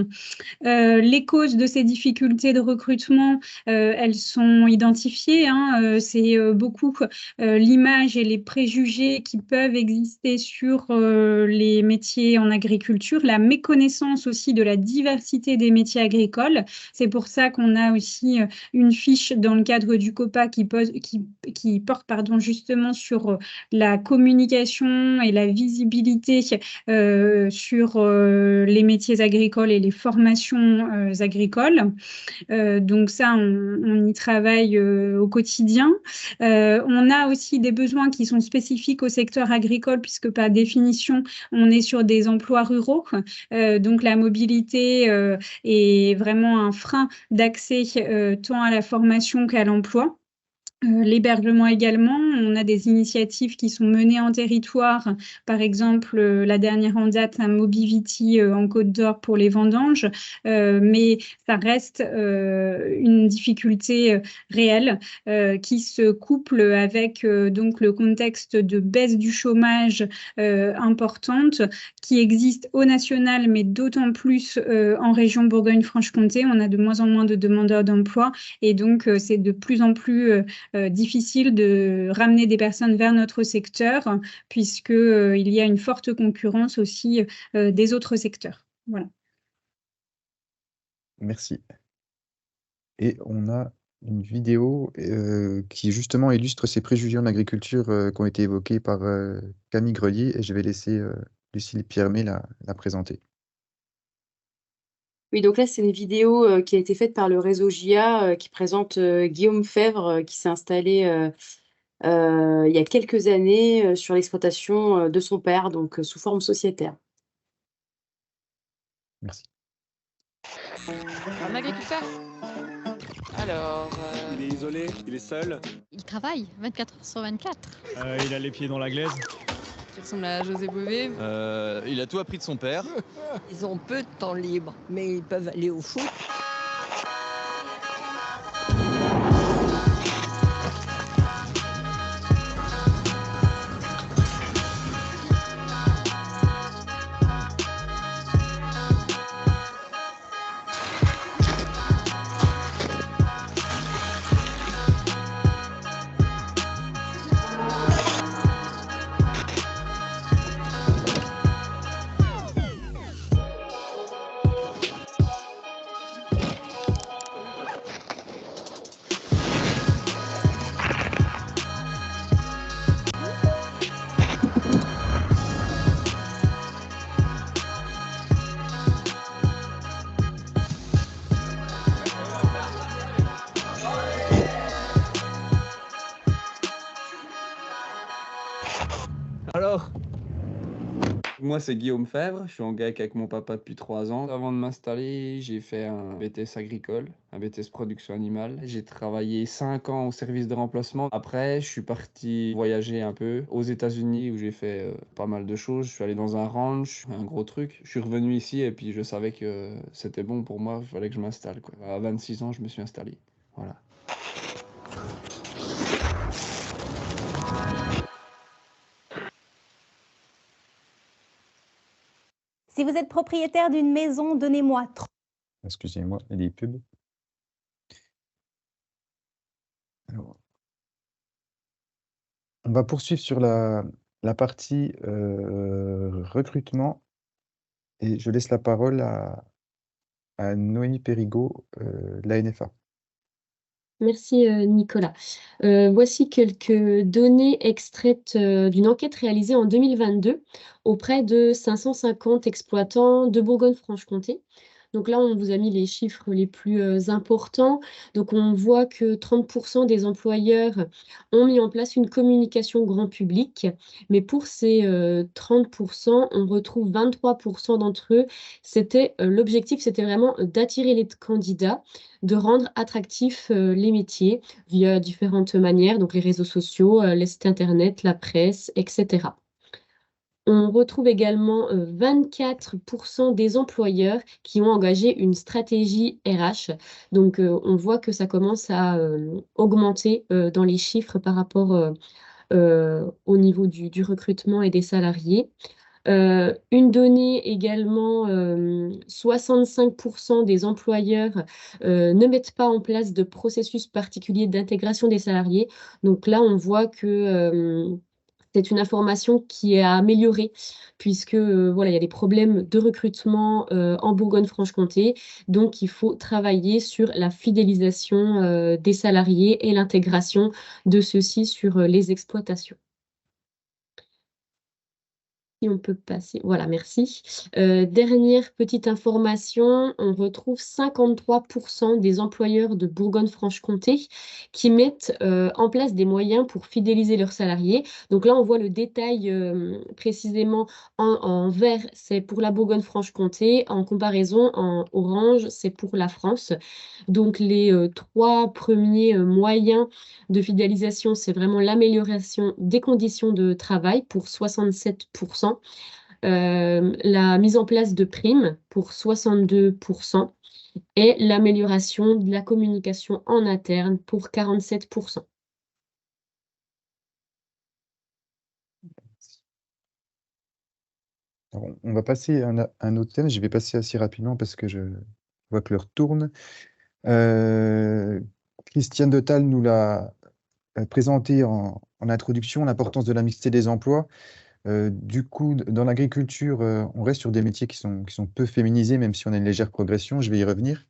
Les causes de ces difficultés de recrutement, elles sont identifiées, hein, c'est beaucoup l'image et les préjugés qui peuvent exister sur les métiers en agriculture, la méconnaissance aussi de la diversité des métiers agricoles. C'est pour ça qu'on a aussi une fiche dans le cadre du COPA qui porte justement sur la communication et la visibilité sur les métiers agricoles et les formations agricoles. Donc ça, on y travaille au quotidien. On a aussi des besoins qui sont spécifiques au secteur agricole, puisque par définition, on est sur des emplois ruraux. Donc la mobilité est vraiment un frein d'accès tant à la formation qu'à l'emploi. L'hébergement également, on a des initiatives qui sont menées en territoire, par exemple la dernière en date à Mobivity en Côte d'Or pour les vendanges, mais ça reste une difficulté réelle qui se couple avec donc le contexte de baisse du chômage importante qui existe au national, mais d'autant plus en région Bourgogne-Franche-Comté. On a de moins en moins de demandeurs d'emploi et donc c'est de plus en plus difficile de ramener des personnes vers notre secteur puisqu'il y a une forte concurrence aussi des autres secteurs. Voilà. Merci. Et on a une vidéo qui justement illustre ces préjugés en agriculture qui ont été évoqués par Camille Grelier et je vais laisser Lucille Piermet la présenter. Oui, donc là, c'est une vidéo qui a été faite par le réseau GIA qui présente Guillaume Fèvre qui s'est installé il y a quelques années sur l'exploitation de son père, donc sous forme sociétaire. Merci. Un agriculteur. Alors. Il est isolé, il est seul. Il travaille 24 heures sur 24. Il a les pieds dans la glaise. Il ressemble à José Bové. Il a tout appris de son père. Ils ont peu de temps libre, mais ils peuvent aller au foot. Moi, c'est Guillaume Fèvre, je suis en GAEC avec mon papa depuis 3 ans. Avant de m'installer, j'ai fait un BTS agricole, un BTS production animale. J'ai travaillé 5 ans au service de remplacement. Après, je suis parti voyager un peu aux États-Unis où j'ai fait pas mal de choses. Je suis allé dans un ranch, un gros truc. Je suis revenu ici et puis je savais que c'était bon pour moi, il fallait que je m'installe, quoi. À 26 ans, je me suis installé. Voilà. Si vous êtes propriétaire d'une maison, donnez-moi 30. Excusez-moi, il y a des pubs. Alors, on va poursuivre sur la partie recrutement et je laisse la parole à Noémie Périgot, de la NFA. Merci Nicolas. Voici quelques données extraites d'une enquête réalisée en 2022 auprès de 550 exploitants de Bourgogne-Franche-Comté. Donc là, on vous a mis les chiffres les plus importants. Donc on voit que 30% des employeurs ont mis en place une communication grand public, mais pour ces 30%, on retrouve 23% d'entre eux. L'objectif, c'était vraiment d'attirer les candidats, de rendre attractifs les métiers via différentes manières, donc les réseaux sociaux, les sites internet, la presse, etc. On retrouve également 24% des employeurs qui ont engagé une stratégie RH. Donc, on voit que ça commence à augmenter dans les chiffres par rapport au niveau du recrutement et des salariés. Une donnée également, 65% des employeurs ne mettent pas en place de processus particulier d'intégration des salariés. Donc là, on voit que c'est une information qui est à améliorer puisque voilà, il y a des problèmes de recrutement en Bourgogne-Franche-Comté. Donc, il faut travailler sur la fidélisation des salariés et l'intégration de ceux-ci sur les exploitations. Si on peut passer, voilà, merci. Dernière petite information, on retrouve 53% des employeurs de Bourgogne-Franche-Comté qui mettent en place des moyens pour fidéliser leurs salariés. Donc là, on voit le détail précisément en vert, c'est pour la Bourgogne-Franche-Comté. En comparaison, en orange, c'est pour la France. Donc les 3 premiers moyens de fidélisation, c'est vraiment l'amélioration des conditions de travail pour 67%. La mise en place de primes pour 62% et l'amélioration de la communication en interne pour 47%. Alors, on va passer à un autre thème. Je vais passer assez rapidement parce que je vois que l'heure tourne. Christiane de Tal nous l'a présenté en introduction, l'importance de la mixité des emplois. Du coup, dans l'agriculture, on reste sur des métiers qui sont peu féminisés, même si on a une légère progression. Je vais y revenir.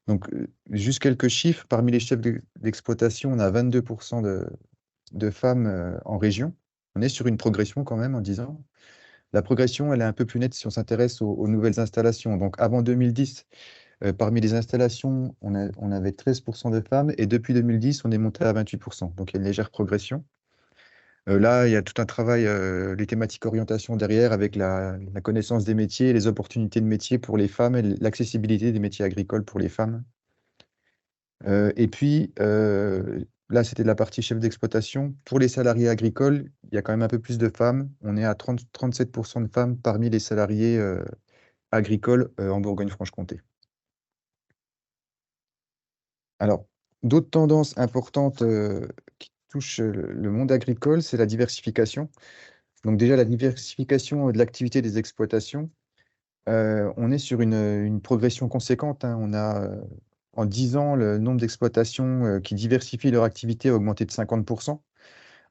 Donc, juste quelques chiffres. Parmi les chefs d'exploitation, on a 22% de femmes en région. On est sur une progression quand même en 10 ans. La progression, elle est un peu plus nette si on s'intéresse aux nouvelles installations. Donc, avant 2010, parmi les installations, on avait 13% de femmes et depuis 2010, on est monté à 28%. Donc, il y a une légère progression. Là, il y a tout un travail, les thématiques orientation derrière avec la connaissance des métiers, les opportunités de métiers pour les femmes et l'accessibilité des métiers agricoles pour les femmes. Et puis, là, c'était la partie chef d'exploitation. Pour les salariés agricoles, il y a quand même un peu plus de femmes. On est à 37% de femmes parmi les salariés agricoles en Bourgogne-Franche-Comté. Alors, d'autres tendances importantes qui touchent le monde agricole, c'est la diversification. Donc déjà, la diversification de l'activité des exploitations, on est sur une progression conséquente, hein. On a, en 10 ans, le nombre d'exploitations qui diversifient leur activité a augmenté de 50%.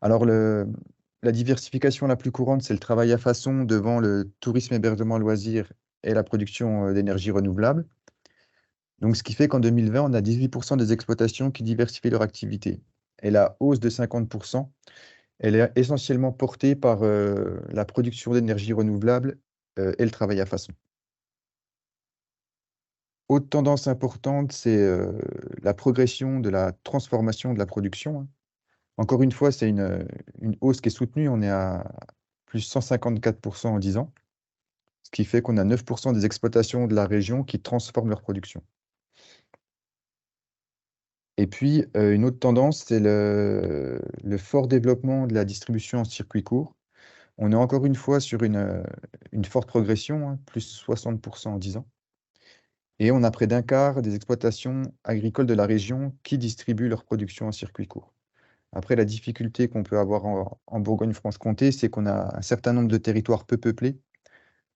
Alors, la diversification la plus courante, c'est le travail à façon devant le tourisme, hébergement, loisirs et la production d'énergie renouvelable. Donc, ce qui fait qu'en 2020, on a 18% des exploitations qui diversifient leur activité. Et la hausse de 50%, elle est essentiellement portée par la production d'énergie renouvelable et le travail à façon. Autre tendance importante, c'est la progression de la transformation de la production, hein. Encore une fois, c'est une hausse qui est soutenue. On est à plus 154% en 10 ans. ce qui fait qu'on a 9% des exploitations de la région qui transforment leur production. Et puis, une autre tendance, c'est le fort développement de la distribution en circuit court. On est encore une fois sur une forte progression, hein, plus 60% en 10 ans. Et on a près d'un quart des exploitations agricoles de la région qui distribuent leur production en circuit court. Après, la difficulté qu'on peut avoir en Bourgogne-Franche-Comté, c'est qu'on a un certain nombre de territoires peu peuplés.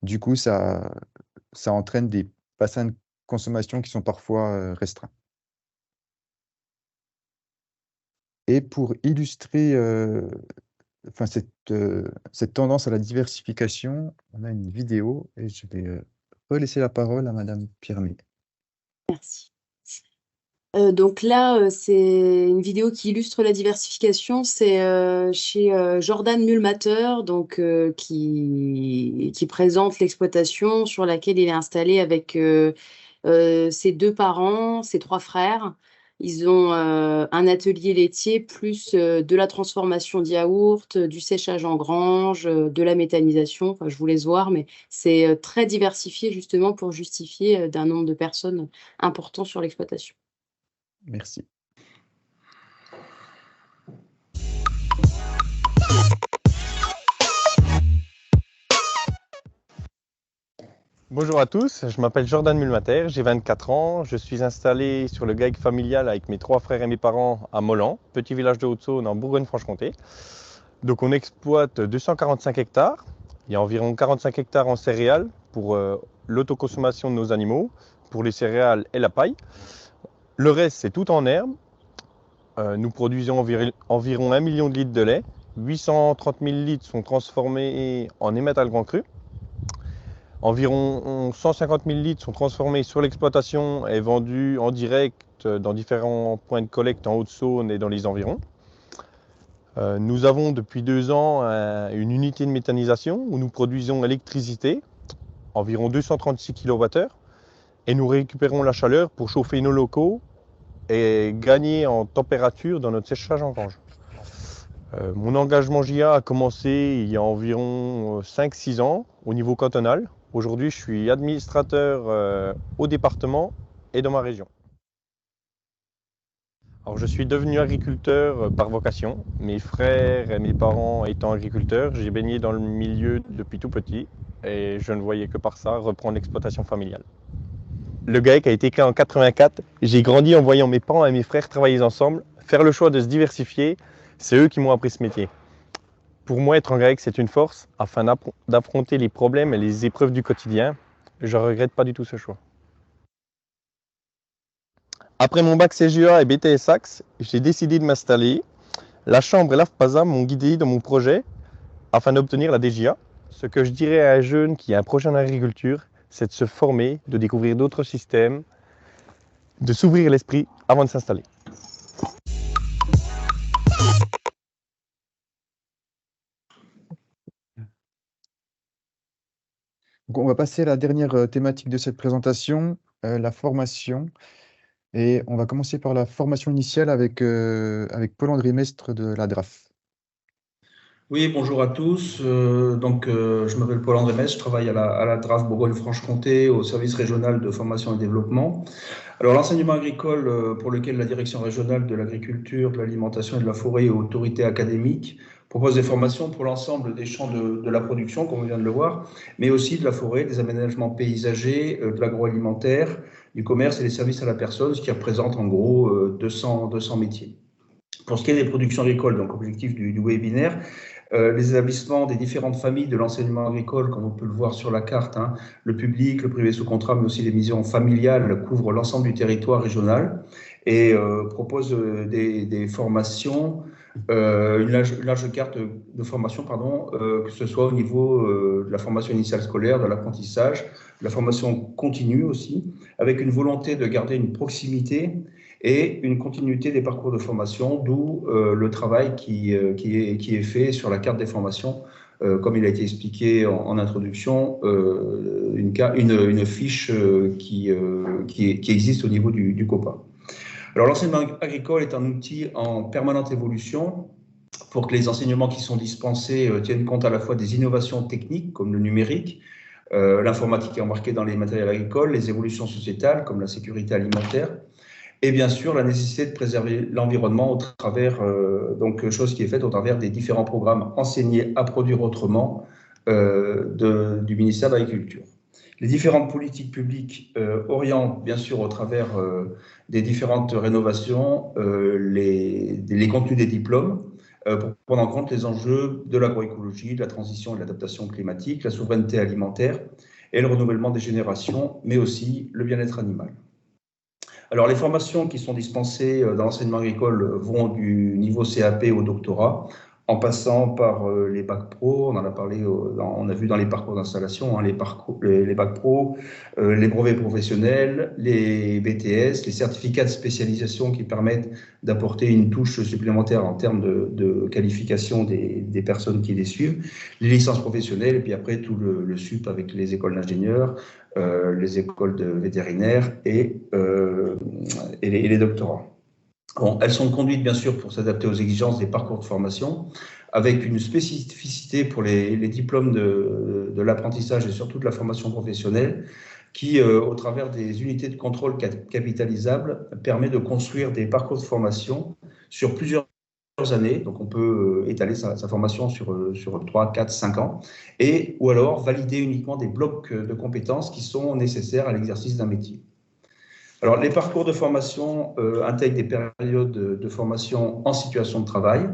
Du coup, ça entraîne des bassins de consommation qui sont parfois restreints. Et pour illustrer cette tendance à la diversification, on a une vidéo et je vais relaisser la parole à Madame Piermet. Merci. Donc là, c'est une vidéo qui illustre la diversification. C'est chez Jordan Mulmater, donc, qui présente l'exploitation sur laquelle il est installé avec ses 2 parents, ses 3 frères. Ils ont un atelier laitier plus de la transformation de yaourt, du séchage en grange, de la méthanisation. Enfin, je vous laisse voir, mais c'est très diversifié justement pour justifier d'un nombre de personnes important sur l'exploitation. Merci. Bonjour à tous, je m'appelle Jordan Mulmater, j'ai 24 ans, je suis installé sur le GAEC familial avec mes 3 frères et mes parents à Molan, petit village de Haute-Saône en Bourgogne-Franche-Comté. Donc on exploite 245 hectares, il y a environ 45 hectares en céréales pour l'autoconsommation de nos animaux, pour les céréales et la paille. Le reste c'est tout en herbe, nous produisons environ 1 million de litres de lait, 830 000 litres sont transformés en émétal grand cru. Environ 150 000 litres sont transformés sur l'exploitation et vendus en direct dans différents points de collecte en Haute-Saône et dans les environs. Nous avons depuis 2 ans une unité de méthanisation où nous produisons l'électricité, environ 236 kWh, et nous récupérons la chaleur pour chauffer nos locaux et gagner en température dans notre séchage en grange. Mon engagement JA a commencé il y a environ 5-6 ans au niveau cantonal. Aujourd'hui, je suis administrateur au département et dans ma région. Alors, je suis devenu agriculteur par vocation. Mes frères et mes parents étant agriculteurs, j'ai baigné dans le milieu depuis tout petit et je ne voyais que par ça reprendre l'exploitation familiale. Le GAEC a été créé en 1984. J'ai grandi en voyant mes parents et mes frères travailler ensemble, faire le choix de se diversifier. C'est eux qui m'ont appris ce métier. Pour moi, être en GAEC, c'est une force afin d'affronter les problèmes et les épreuves du quotidien. Je ne regrette pas du tout ce choix. Après mon bac CGA et BTS Axe, j'ai décidé de m'installer. La Chambre et l'AFPASA m'ont guidé dans mon projet afin d'obtenir la DGA. Ce que je dirais à un jeune qui a un projet en agriculture, c'est de se former, de découvrir d'autres systèmes, de s'ouvrir l'esprit avant de s'installer. Donc, on va passer à la dernière thématique de cette présentation, la formation. Et on va commencer par la formation initiale avec Paul-André Mestre de la DRAF. Oui, bonjour à tous. Je m'appelle Paul-André Mestre, je travaille à la DRAF Bourgogne-Franche-Comté au service régional de formation et développement. Alors, l'enseignement agricole pour lequel la direction régionale de l'agriculture, de l'alimentation et de la forêt et autorité académique propose des formations pour l'ensemble des champs de la production, comme on vient de le voir, mais aussi de la forêt, des aménagements paysagers, de l'agroalimentaire, du commerce et des services à la personne, ce qui représente en gros 200 métiers. Pour ce qui est des productions agricoles, donc objectif du webinaire, les établissements des différentes familles de l'enseignement agricole, comme on peut le voir sur la carte, hein, le public, le privé sous contrat, mais aussi les missions familiales, couvrent l'ensemble du territoire régional et proposent des formations, une large carte de formation, que ce soit au niveau de la formation initiale scolaire, de l'apprentissage, de la formation continue aussi, avec une volonté de garder une proximité et une continuité des parcours de formation, d'où le travail qui est fait sur la carte des formations, comme il a été expliqué en introduction, une fiche qui existe au niveau du COPA. Alors, l'enseignement agricole est un outil en permanente évolution pour que les enseignements qui sont dispensés tiennent compte à la fois des innovations techniques, comme le numérique, l'informatique est embarquée dans les matériels agricoles, les évolutions sociétales comme la sécurité alimentaire, et bien sûr la nécessité de préserver l'environnement au travers, donc chose qui est faite au travers des différents programmes enseignés à produire autrement du ministère de l'Agriculture. Les différentes politiques publiques orientent bien sûr au travers des différentes rénovations les contenus des diplômes pour prendre en compte les enjeux de l'agroécologie, de la transition et de l'adaptation climatique, la souveraineté alimentaire et le renouvellement des générations, mais aussi le bien-être animal. Alors, les formations qui sont dispensées dans l'enseignement agricole vont du niveau CAP au doctorat, en passant par les bacs pro, on en a parlé, on a vu dans les parcours d'installation, hein, les bacs pro, les brevets professionnels, les BTS, les certificats de spécialisation qui permettent d'apporter une touche supplémentaire en termes de qualification des personnes qui les suivent, les licences professionnelles, et puis après tout le SUP avec les écoles d'ingénieurs, les écoles de vétérinaires et les doctorats. Bon, elles sont conduites bien sûr pour s'adapter aux exigences des parcours de formation, avec une spécificité pour les diplômes de l'apprentissage et surtout de la formation professionnelle, qui, au travers des unités de contrôle capitalisables, permet de construire des parcours de formation sur plusieurs années. Donc on peut étaler sa formation sur 3, 4, 5 ans, ou alors valider uniquement des blocs de compétences qui sont nécessaires à l'exercice d'un métier. Alors, les parcours de formation intègrent des périodes de formation en situation de travail,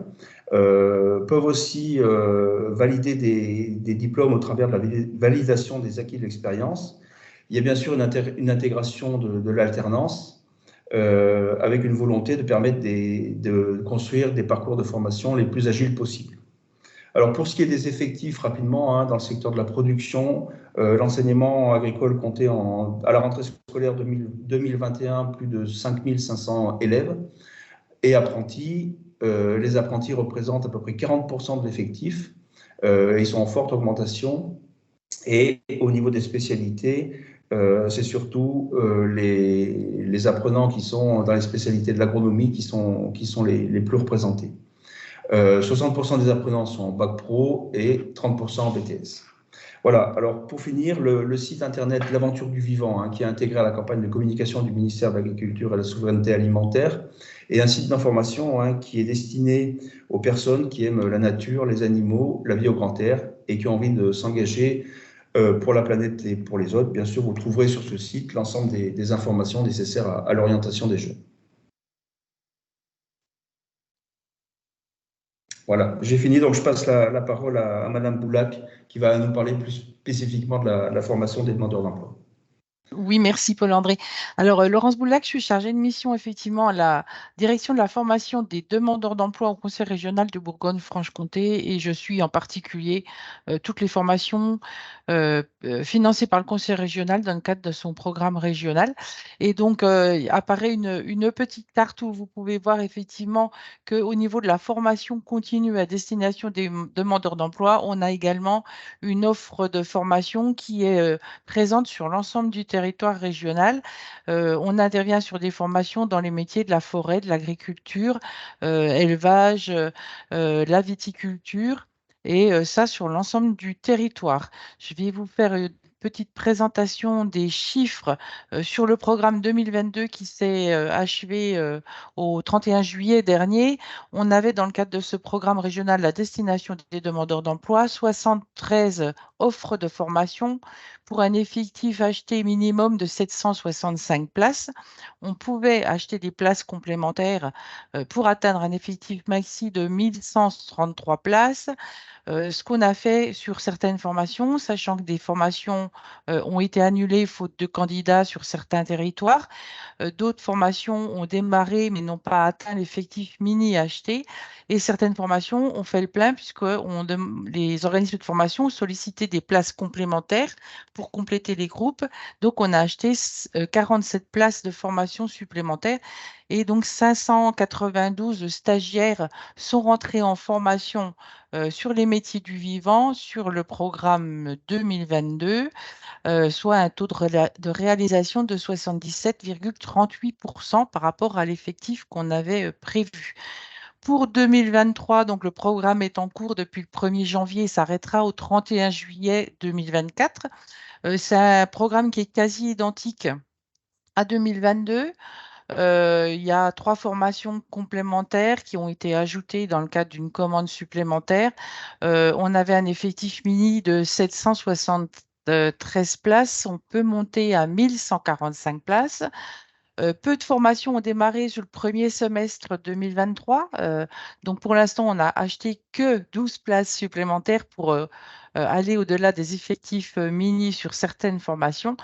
peuvent aussi valider des diplômes au travers de la validation des acquis de l'expérience. Il y a bien sûr une intégration de l'alternance avec une volonté de permettre de construire des parcours de formation les plus agiles possibles. Alors, pour ce qui est des effectifs, rapidement, hein, dans le secteur de la production, l'enseignement agricole comptait à la rentrée scolaire 2021 plus de 5500 élèves et apprentis. Les apprentis représentent à peu près 40% de l'effectif. Ils sont en forte augmentation. Et au niveau des spécialités, c'est surtout les apprenants qui sont dans les spécialités de l'agronomie qui sont les plus représentés. 60% des apprenants sont en bac pro et 30% en BTS. Voilà, alors pour finir, le site internet L'Aventure du Vivant, hein, qui est intégré à la campagne de communication du ministère de l'Agriculture et de la Souveraineté Alimentaire, est un site d'information hein, qui est destiné aux personnes qui aiment la nature, les animaux, la vie au grand air et qui ont envie de s'engager pour la planète et pour les autres. Bien sûr, vous trouverez sur ce site l'ensemble des informations nécessaires à l'orientation des jeunes. Voilà, j'ai fini, donc je passe la parole à Madame Boulac qui va nous parler plus spécifiquement de la formation des demandeurs d'emploi. Oui, merci Paul-André. Alors, Laurence Boulac, je suis chargée de mission effectivement à la direction de la formation des demandeurs d'emploi au Conseil régional de Bourgogne-Franche-Comté et je suis en particulier toutes les formations financées par le Conseil régional dans le cadre de son programme régional. Et donc, apparaît une petite carte où vous pouvez voir effectivement qu'au niveau de la formation continue à destination des demandeurs d'emploi, on a également une offre de formation qui est présente sur l'ensemble du territoire régional. On intervient sur des formations dans les métiers de la forêt, de l'agriculture, élevage, la viticulture, et ça sur l'ensemble du territoire. Je vais vous faire une petite présentation des chiffres sur le programme 2022 qui s'est achevé au 31 juillet dernier. On avait dans le cadre de ce programme régional la destination des demandeurs d'emploi 73 offres de formation pour un effectif acheté minimum de 765 places. On pouvait acheter des places complémentaires pour atteindre un effectif maxi de 1133 places. Ce qu'on a fait sur certaines formations, sachant que des formations ont été annulées faute de candidats sur certains territoires. D'autres formations ont démarré mais n'ont pas atteint l'effectif mini acheté. Et certaines formations ont fait le plein puisque les organismes de formation ont sollicité des places complémentaires pour compléter les groupes. Donc, on a acheté 47 places de formation supplémentaires. Et donc, 592 stagiaires sont rentrés en formation sur les métiers du vivant sur le programme 2022, soit un taux de réalisation de 77,38% par rapport à l'effectif qu'on avait prévu. Pour 2023, donc le programme est en cours depuis le 1er janvier et s'arrêtera au 31 juillet 2024. C'est un programme qui est quasi identique à 2022. Il y a 3 formations complémentaires qui ont été ajoutées dans le cadre d'une commande supplémentaire. On avait un effectif mini de 773 places. On peut monter à 1145 places. Peu de formations ont démarré sur le premier semestre 2023. Donc, pour l'instant, on n'a acheté que 12 places supplémentaires pour aller au-delà des effectifs mini sur certaines formations.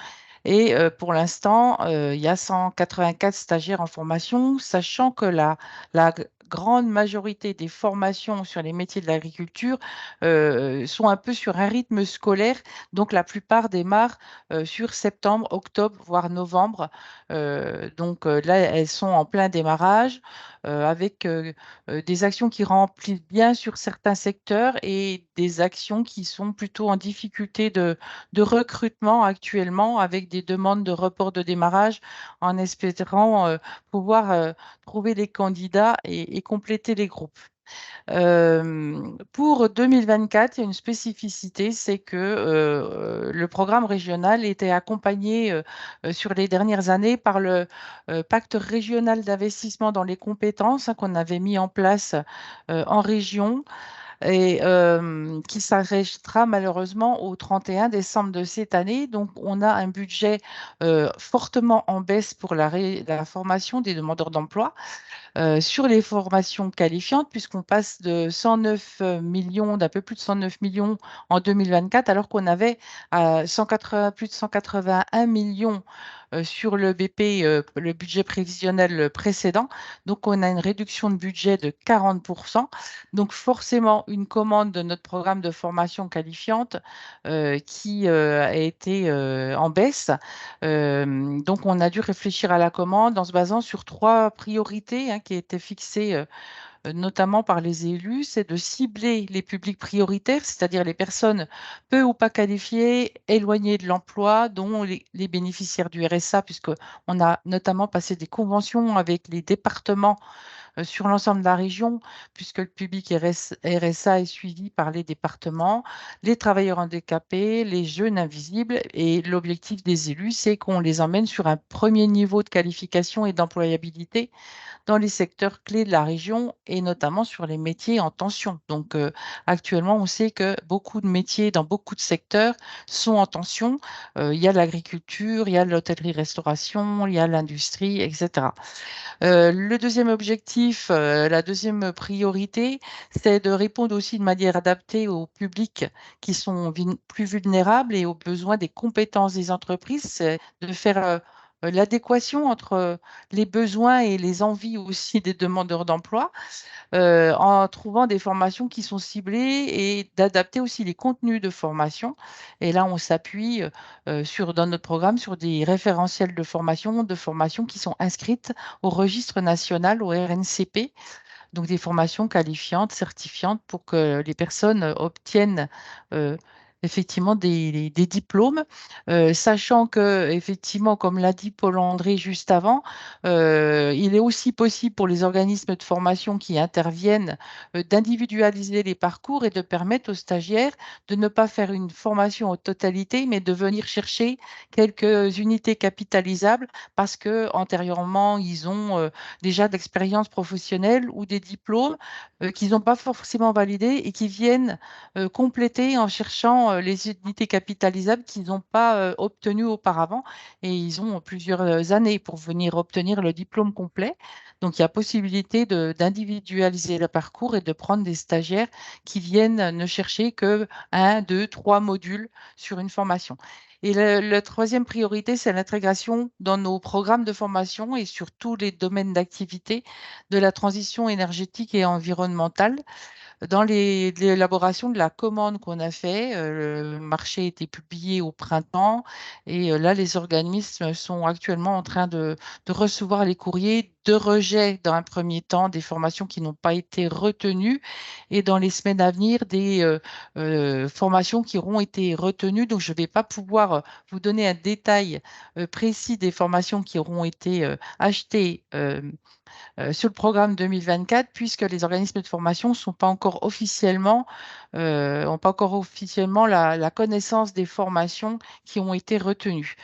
Et pour l'instant, il y a 184 stagiaires en formation, sachant que la grande majorité des formations sur les métiers de l'agriculture sont un peu sur un rythme scolaire. Donc, la plupart démarrent sur septembre, octobre, voire novembre. Donc, là, elles sont en plein démarrage avec des actions qui remplissent bien sur certains secteurs et des actions qui sont plutôt en difficulté de recrutement actuellement avec des demandes de report de démarrage en espérant pouvoir trouver les candidats et compléter les groupes. Pour 2024, il y a une spécificité, c'est que le programme régional était accompagné sur les dernières années par le pacte régional d'investissement dans les compétences qu'on avait mis en place en région et qui s'arrêtera malheureusement au 31 décembre de cette année. Donc, on a un budget fortement en baisse pour la formation des demandeurs d'emploi. Sur les formations qualifiantes, puisqu'on passe de 109 millions, d'un peu plus de 109 millions en 2024, alors qu'on avait plus de 181 millions sur le BP, le budget prévisionnel précédent. Donc, on a une réduction de budget de 40%. Donc, forcément, une commande de notre programme de formation qualifiante qui a été en baisse. Donc, on a dû réfléchir à la commande en se basant sur 3 priorités qui étaient fixées notamment par les élus, c'est de cibler les publics prioritaires, c'est-à-dire les personnes peu ou pas qualifiées, éloignées de l'emploi, dont les bénéficiaires du RSA, puisqu'on a notamment passé des conventions avec les départements sur l'ensemble de la région, puisque le public RSA est suivi par les départements, les travailleurs handicapés, les jeunes invisibles. Et l'objectif des élus, c'est qu'on les emmène sur un premier niveau de qualification et d'employabilité dans les secteurs clés de la région et notamment sur les métiers en tension. Donc, actuellement, on sait que beaucoup de métiers dans beaucoup de secteurs sont en tension. Il y a l'agriculture, il y a l'hôtellerie-restauration, il y a l'industrie, etc. Le deuxième objectif, la deuxième priorité, c'est de répondre aussi de manière adaptée aux publics qui sont plus vulnérables et aux besoins des compétences des entreprises, c'est de faire l'adéquation entre les besoins et les envies aussi des demandeurs d'emploi en trouvant des formations qui sont ciblées et d'adapter aussi les contenus de formation. Et là, on s'appuie dans notre programme sur des référentiels de formation qui sont inscrites au registre national, au RNCP, donc des formations qualifiantes, certifiantes pour que les personnes obtiennent effectivement des diplômes, sachant que, effectivement, comme l'a dit Paul-André juste avant, il est aussi possible pour les organismes de formation qui interviennent d'individualiser les parcours et de permettre aux stagiaires de ne pas faire une formation en totalité, mais de venir chercher quelques unités capitalisables parce que antérieurement, ils ont déjà d'expérience professionnelle ou des diplômes qu'ils n'ont pas forcément validés et qui viennent compléter en cherchant les unités capitalisables qu'ils n'ont pas obtenues auparavant et ils ont plusieurs années pour venir obtenir le diplôme complet. Donc, il y a possibilité d'individualiser le parcours et de prendre des stagiaires qui viennent ne chercher que 1, 2, 3 modules sur une formation. Et la troisième priorité, c'est l'intégration dans nos programmes de formation et sur tous les domaines d'activité de la transition énergétique et environnementale. Dans l'élaboration de la commande qu'on a fait, le marché a été publié au printemps et là, les organismes sont actuellement en train de recevoir les courriers de rejet dans un premier temps, des formations qui n'ont pas été retenues, et dans les semaines à venir, des formations qui auront été retenues. Donc, je ne vais pas pouvoir vous donner un détail précis des formations qui auront été achetées sur le programme 2024, puisque les organismes de formation n'ont pas encore officiellement, la connaissance des formations qui ont été retenues.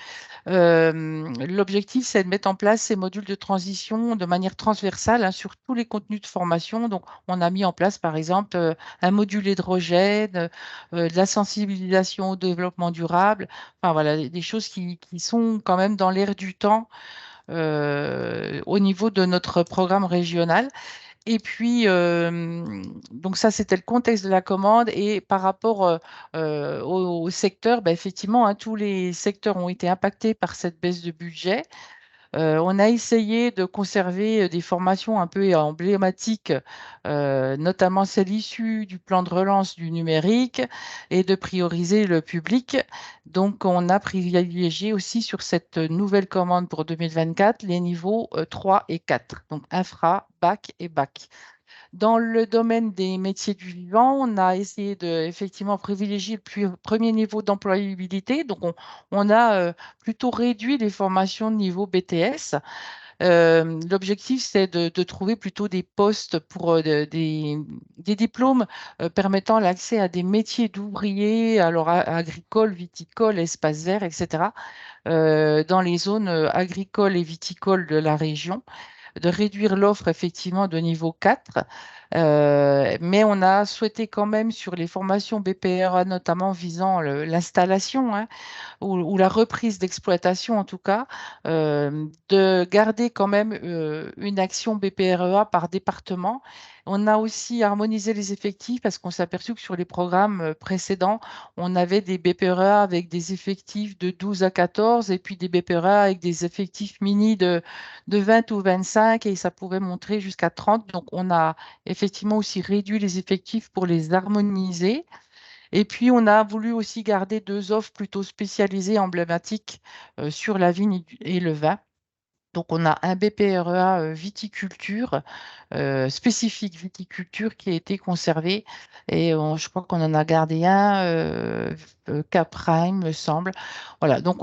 L'objectif, c'est de mettre en place ces modules de transition de manière transversale sur tous les contenus de formation. Donc, on a mis en place, par exemple, un module hydrogène, de la sensibilisation au développement durable. Enfin, voilà, des choses qui sont quand même dans l'air du temps au niveau de notre programme régional. Et puis, donc ça, c'était le contexte de la commande. Et par rapport au secteur, effectivement, tous les secteurs ont été impactés par cette baisse de budget. On a essayé de conserver des formations un peu emblématiques, notamment celles issues du plan de relance du numérique, et de prioriser le public. Donc, on a privilégié aussi sur cette nouvelle commande pour 2024 les niveaux 3 et 4, donc infra, bac et bac. Dans le domaine des métiers du vivant, on a essayé de effectivement privilégier le premier niveau d'employabilité. Donc, on a plutôt réduit les formations de niveau BTS. L'objectif, c'est de trouver plutôt des postes pour des diplômes permettant l'accès à des métiers d'ouvriers, alors agricoles, viticoles, espaces verts, etc., dans les zones agricoles et viticoles de la région, de réduire l'offre effectivement de niveau 4, mais on a souhaité quand même sur les formations BPRA, notamment visant l'installation ou la reprise d'exploitation en tout cas, de garder quand même une action BPREA par département. On a aussi harmonisé les effectifs parce qu'on s'est aperçu que sur les programmes précédents, on avait des BPREA avec des effectifs de 12 à 14 et puis des BPREA avec des effectifs mini de 20 ou 25 et ça pouvait monter jusqu'à 30. Donc, on a effectivement aussi réduit les effectifs pour les harmoniser. Et puis, on a voulu aussi garder 2 offres plutôt spécialisées, emblématiques sur la vigne et le vin. Donc, on a un BPREA viticulture, spécifique viticulture qui a été conservé. Et je crois qu'on en a gardé un, Caprime, me semble. Voilà, donc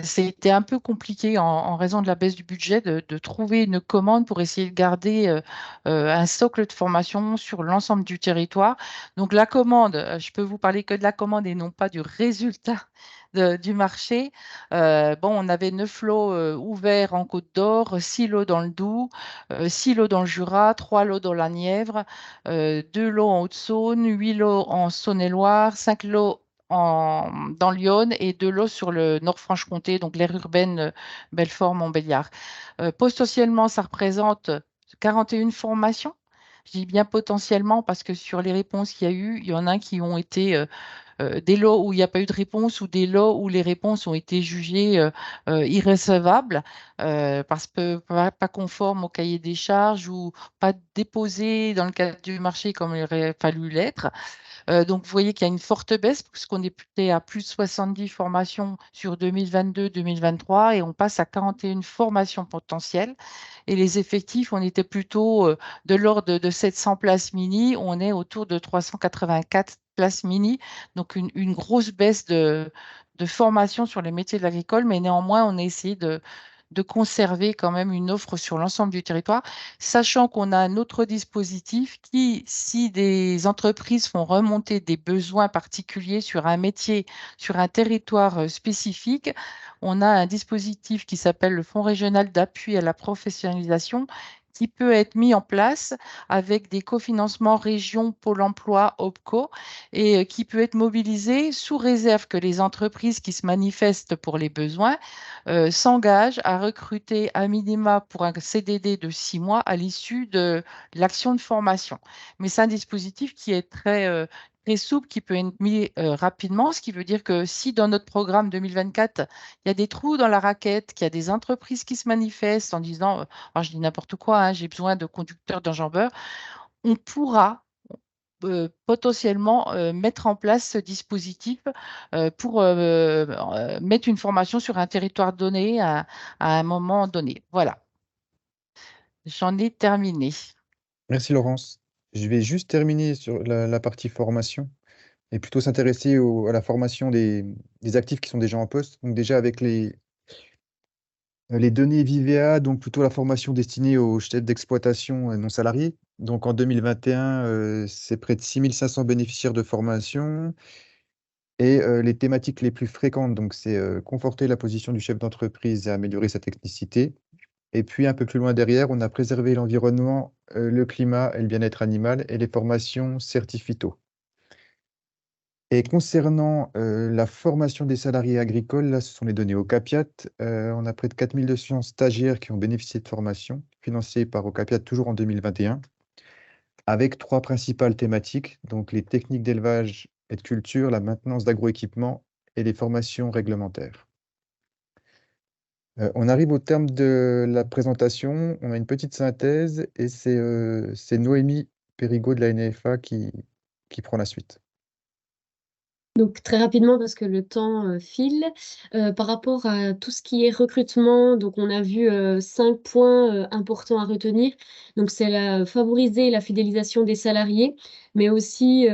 c'était un peu compliqué en raison de la baisse du budget de trouver une commande pour essayer de garder un socle de formation sur l'ensemble du territoire. Donc, la commande, je peux vous parler que de la commande et non pas du résultat du marché. On avait 9 lots ouverts en Côte d'Or, 6 lots dans le Doubs, 6 lots dans le Jura, 3 lots dans la Nièvre, 2 lots en Haute-Saône, 8 lots en Saône-et-Loire, 5 lots dans l'Yonne et 2 lots sur le Nord-Franche-Comté, donc l'aire urbaine Belfort-Montbéliard. Potentiellement, ça représente 41 formations. Je dis bien potentiellement parce que sur les réponses qu'il y a eu, il y en a qui ont été des lots où il n'y a pas eu de réponse ou des lots où les réponses ont été jugées irrecevables parce que pas conformes au cahier des charges ou pas déposées dans le cadre du marché comme il aurait fallu l'être. Donc, vous voyez qu'il y a une forte baisse puisqu'on est à plus de 70 formations sur 2022-2023 et on passe à 41 formations potentielles. Et les effectifs, on était plutôt de l'ordre de 700 places mini, on est autour de 384 places mini, donc une grosse baisse de formation sur les métiers de l'agricole, mais néanmoins, on a essayé de conserver quand même une offre sur l'ensemble du territoire, sachant qu'on a un autre dispositif qui, si des entreprises font remonter des besoins particuliers sur un métier, sur un territoire spécifique, on a un dispositif qui s'appelle le Fonds régional d'appui à la professionnalisation qui peut être mis en place avec des cofinancements région, Pôle emploi, OPCO, et qui peut être mobilisé sous réserve que les entreprises qui se manifestent pour les besoins s'engagent à recruter à minima pour un CDD de 6 mois à l'issue de l'action de formation. Mais c'est un dispositif qui est très souple, qui peut être mis rapidement, ce qui veut dire que si dans notre programme 2024, il y a des trous dans la raquette, qu'il y a des entreprises qui se manifestent en disant, alors je dis n'importe quoi, j'ai besoin de conducteurs d'enjambeurs, on pourra potentiellement mettre en place ce dispositif pour mettre une formation sur un territoire donné à un moment donné. Voilà. J'en ai terminé. Merci Laurence. Je vais juste terminer sur la partie formation et plutôt s'intéresser à la formation des actifs qui sont déjà en poste. Donc déjà avec les données Vivea, donc plutôt la formation destinée aux chefs d'exploitation non salariés. Donc en 2021, c'est près de 6500 bénéficiaires de formation. Et les thématiques les plus fréquentes, donc c'est conforter la position du chef d'entreprise et améliorer sa technicité. Et puis un peu plus loin derrière, on a préservé l'environnement, le climat et le bien-être animal et les formations Certifito. Et concernant la formation des salariés agricoles, là, ce sont les données Ocapiat. On a près de 4200 stagiaires qui ont bénéficié de formation, financées par Ocapiat toujours en 2021, avec 3 principales thématiques, donc les techniques d'élevage et de culture, la maintenance d'agroéquipements et les formations réglementaires. On arrive au terme de la présentation. On a une petite synthèse et c'est Noémie Périgaud de la NFA qui prend la suite. Donc très rapidement parce que le temps file, par rapport à tout ce qui est recrutement, donc on a vu 5 points importants à retenir. Donc c'est favoriser la fidélisation des salariés, mais aussi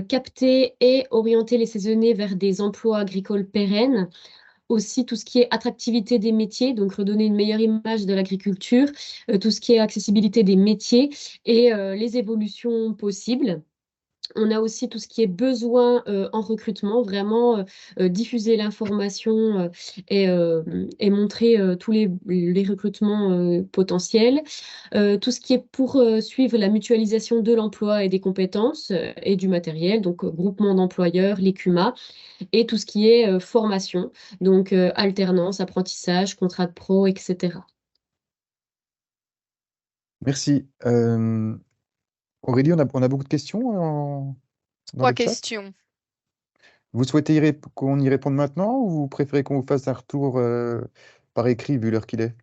capter et orienter les saisonniers vers des emplois agricoles pérennes. Aussi tout ce qui est attractivité des métiers, donc redonner une meilleure image de l'agriculture, tout ce qui est accessibilité des métiers et les évolutions possibles. On a aussi tout ce qui est besoin en recrutement, vraiment diffuser l'information et montrer tous les recrutements potentiels. Tout ce qui est pour suivre la mutualisation de l'emploi et des compétences et du matériel, donc groupement d'employeurs, les CUMA, et tout ce qui est formation, donc alternance, apprentissage, contrat de pro, etc. Merci. Aurélie, on a beaucoup de questions dans 3 le chat. questions. Vous souhaitez qu'on y réponde maintenant ou vous préférez qu'on vous fasse un retour par écrit vu l'heure qu'il est?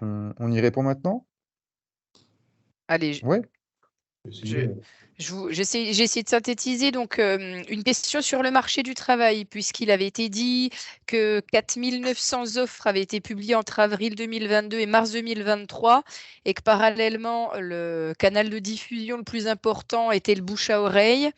On y répond maintenant? Allez, Ouais. j'ai essayé de synthétiser. Donc, une question sur le marché du travail, puisqu'il avait été dit que 4900 offres avaient été publiées entre avril 2022 et mars 2023, et que parallèlement, le canal de diffusion le plus important était le bouche à oreille.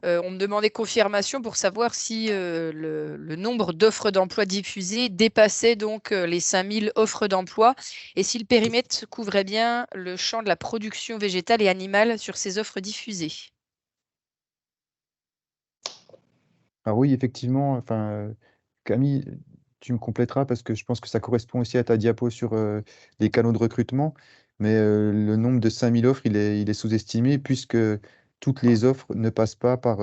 On me demandait confirmation pour savoir si le nombre d'offres d'emploi diffusées dépassait donc les 5000 offres d'emploi et si le périmètre couvrait bien le champ de la production végétale et animale sur ces offres diffusées. Ah oui, effectivement, enfin, Camille, tu me compléteras parce que je pense que ça correspond aussi à ta diapo sur les canaux de recrutement, mais le nombre de 5000 offres, il est sous-estimé puisque toutes les offres ne passent pas par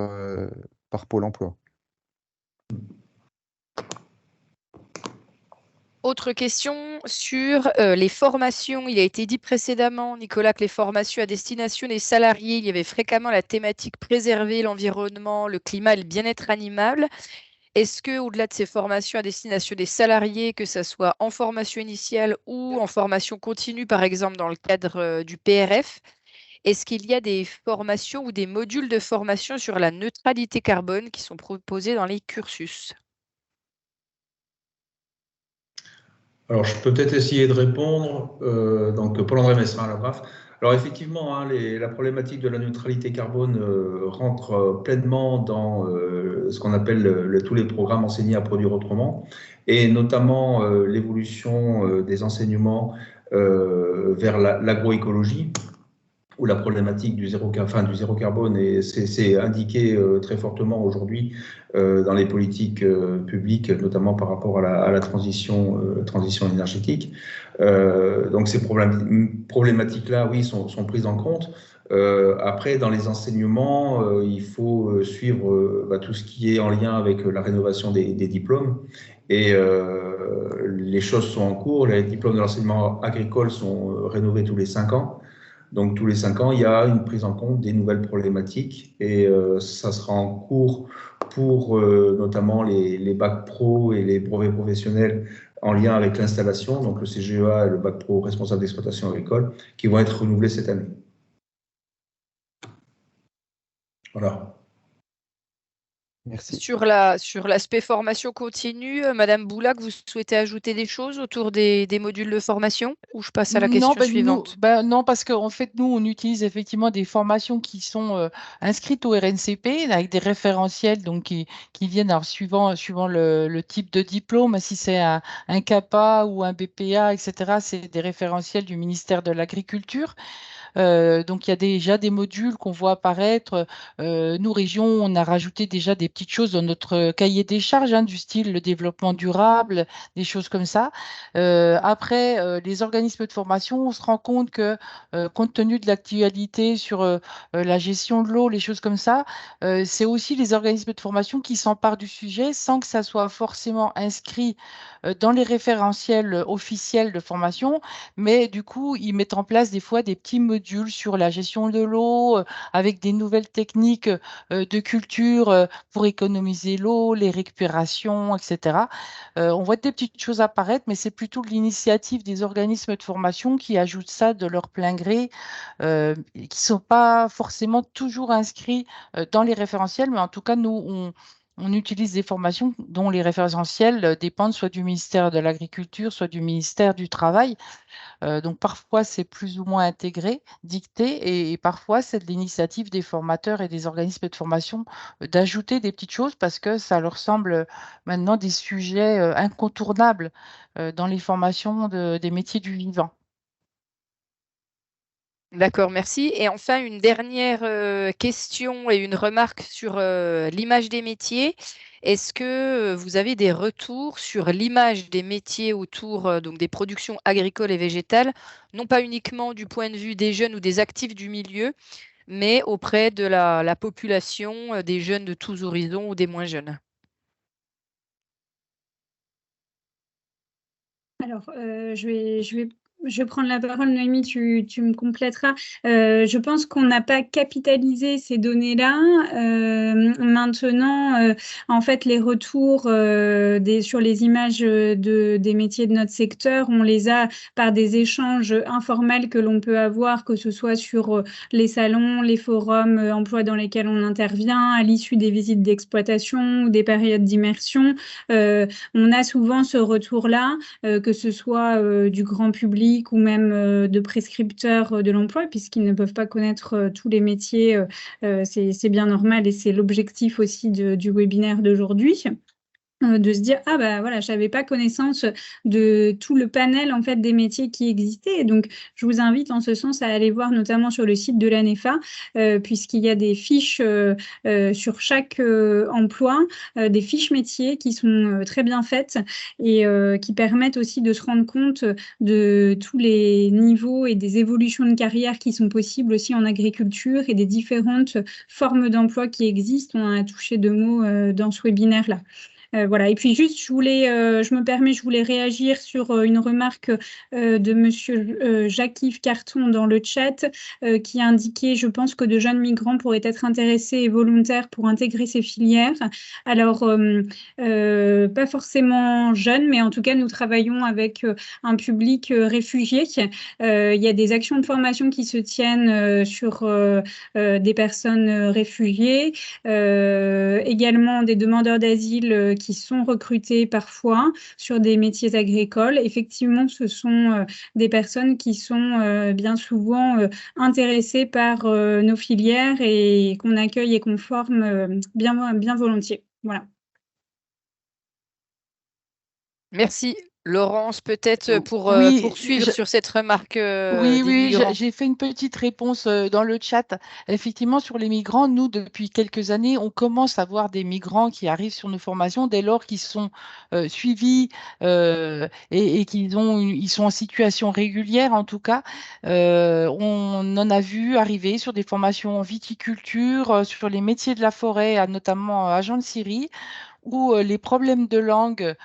Pôle emploi. Autre question sur les formations. Il a été dit précédemment, Nicolas, que les formations à destination des salariés, il y avait fréquemment la thématique préserver l'environnement, le climat et le bien-être animal. Est-ce que, au-delà de ces formations à destination des salariés, que ce soit en formation initiale ou en formation continue, par exemple dans le cadre du PRF, est-ce qu'il y a des formations ou des modules de formation sur la neutralité carbone qui sont proposés dans les cursus? Alors, je peux peut-être essayer de répondre. Donc, Paul-André Messrin à la BRAF. Alors, effectivement, hein, la problématique de la neutralité carbone rentre pleinement dans ce qu'on appelle tous les programmes enseignés à produire autrement, et notamment l'évolution des enseignements vers l'agroécologie, où la problématique du zéro carbone c'est indiqué très fortement aujourd'hui dans les politiques publiques, notamment par rapport à la transition énergétique. Donc ces problématiques-là, oui, sont prises en compte. Après, dans les enseignements, il faut suivre tout ce qui est en lien avec la rénovation des diplômes. Et les choses sont en cours. Les diplômes de l'enseignement agricole sont rénovés tous les 5 ans. Donc, tous les 5 ans, il y a une prise en compte des nouvelles problématiques et ça sera en cours pour notamment les bacs pro et les brevets professionnels en lien avec l'installation, donc le CGEA et le bac pro responsable d'exploitation agricole, qui vont être renouvelés cette année. Voilà. Merci. Sur l'aspect formation continue, Madame Boulac, vous souhaitez ajouter des choses autour des modules de formation ou je passe à la question suivante? Non, parce qu'en fait, nous, on utilise effectivement des formations qui sont inscrites au RNCP avec des référentiels donc, qui viennent alors, suivant le type de diplôme. Si c'est un CAPA ou un BPA, etc., c'est des référentiels du ministère de l'Agriculture. Donc, il y a déjà des modules qu'on voit apparaître. Nous, région, on a rajouté déjà des petites choses dans notre cahier des charges, hein, du style le développement durable, des choses comme ça. Après, les organismes de formation, on se rend compte que, compte tenu de l'actualité sur la gestion de l'eau, les choses comme ça, c'est aussi les organismes de formation qui s'emparent du sujet sans que ça soit forcément inscrit dans les référentiels officiels de formation, mais du coup, ils mettent en place des fois des petits modules sur la gestion de l'eau, avec des nouvelles techniques de culture pour économiser l'eau, les récupérations, etc. On voit des petites choses apparaître, mais c'est plutôt l'initiative des organismes de formation qui ajoutent ça de leur plein gré, qui ne sont pas forcément toujours inscrits dans les référentiels, mais en tout cas, nous, on utilise des formations dont les référentiels dépendent soit du ministère de l'Agriculture, soit du ministère du Travail. Donc parfois, c'est plus ou moins intégré, dicté, et parfois, c'est de l'initiative des formateurs et des organismes de formation d'ajouter des petites choses parce que ça leur semble maintenant des sujets incontournables dans les formations des métiers du vivant. D'accord, merci. Et enfin, une dernière question et une remarque sur l'image des métiers. Est-ce que vous avez des retours sur l'image des métiers autour donc des productions agricoles et végétales, non pas uniquement du point de vue des jeunes ou des actifs du milieu, mais auprès de la population, des jeunes de tous horizons ou des moins jeunes? Alors, je vais prendre la parole, Noémie, tu me compléteras. Je pense qu'on n'a pas capitalisé ces données-là. Maintenant, en fait, les retours sur les images des métiers de notre secteur, on les a par des échanges informels que l'on peut avoir, que ce soit sur les salons, les forums emploi dans lesquels on intervient, à l'issue des visites d'exploitation ou des périodes d'immersion. On a souvent ce retour-là, que ce soit du grand public ou même de prescripteurs de l'emploi, puisqu'ils ne peuvent pas connaître tous les métiers. C'est bien normal et c'est l'objectif aussi du webinaire d'aujourd'hui. De se dire ah bah voilà, j'avais pas connaissance de tout le panel en fait des métiers qui existaient. Donc je vous invite en ce sens à aller voir notamment sur le site de l'ANEFA, puisqu'il y a des fiches sur chaque emploi, des fiches métiers qui sont très bien faites et qui permettent aussi de se rendre compte de tous les niveaux et des évolutions de carrière qui sont possibles aussi en agriculture et des différentes formes d'emploi qui existent. On en a touché 2 mots dans ce webinaire-là. Voilà. Et puis juste, je voulais réagir sur une remarque de Monsieur Jacques-Yves Carton dans le chat qui a indiqué, je pense que de jeunes migrants pourraient être intéressés et volontaires pour intégrer ces filières. Alors, pas forcément jeunes, mais en tout cas, nous travaillons avec un public réfugié. Il y a des actions de formation qui se tiennent sur des personnes réfugiées, également des demandeurs d'asile qui sont recrutés parfois sur des métiers agricoles. Effectivement, ce sont des personnes qui sont bien souvent intéressées par nos filières et qu'on accueille et qu'on forme bien volontiers. Voilà. Merci. Laurence, peut-être pour Oui, poursuivre sur cette remarque Oui, des migrants. j'ai fait une petite réponse dans le chat. Effectivement, sur les migrants, nous, depuis quelques années, on commence à voir des migrants qui arrivent sur nos formations dès lors qu'ils sont suivis et ils sont en situation régulière, en tout cas. On en a vu arriver sur des formations en viticulture, sur les métiers de la forêt, notamment à Jean de Syrie, où les problèmes de langue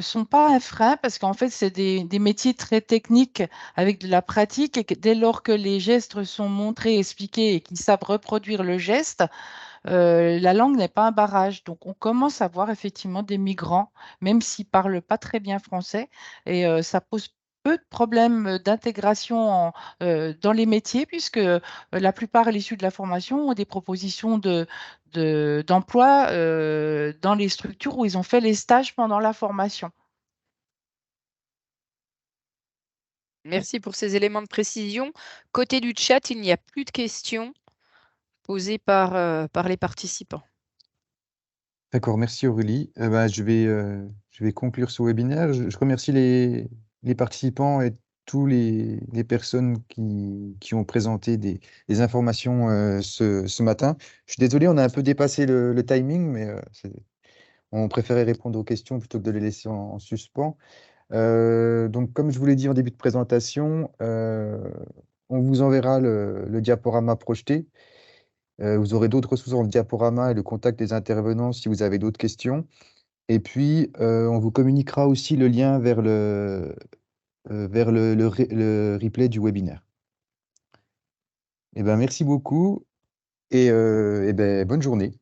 sont pas un frein parce qu'en fait, c'est des métiers très techniques avec de la pratique et que dès lors que les gestes sont montrés, expliqués et qu'ils savent reproduire le geste, la langue n'est pas un barrage. Donc, on commence à voir effectivement des migrants, même s'ils ne parlent pas très bien français, et ça pose peu de problèmes d'intégration dans les métiers, puisque la plupart, à l'issue de la formation, ont des propositions d'emploi dans les structures où ils ont fait les stages pendant la formation. Merci pour ces éléments de précision. Côté du chat, il n'y a plus de questions posées par les participants. D'accord, merci Aurélie. Je vais conclure ce webinaire. Je remercie les participants et tous les personnes qui ont présenté des informations ce matin. Je suis désolé, on a un peu dépassé le timing, mais on préférait répondre aux questions plutôt que de les laisser en suspens. Donc, comme je vous l'ai dit en début de présentation, on vous enverra le diaporama projeté. Vous aurez d'autres ressources en diaporama et le contact des intervenants si vous avez d'autres questions. Et puis, on vous communiquera aussi le lien vers le replay du webinaire. Merci beaucoup et bonne journée.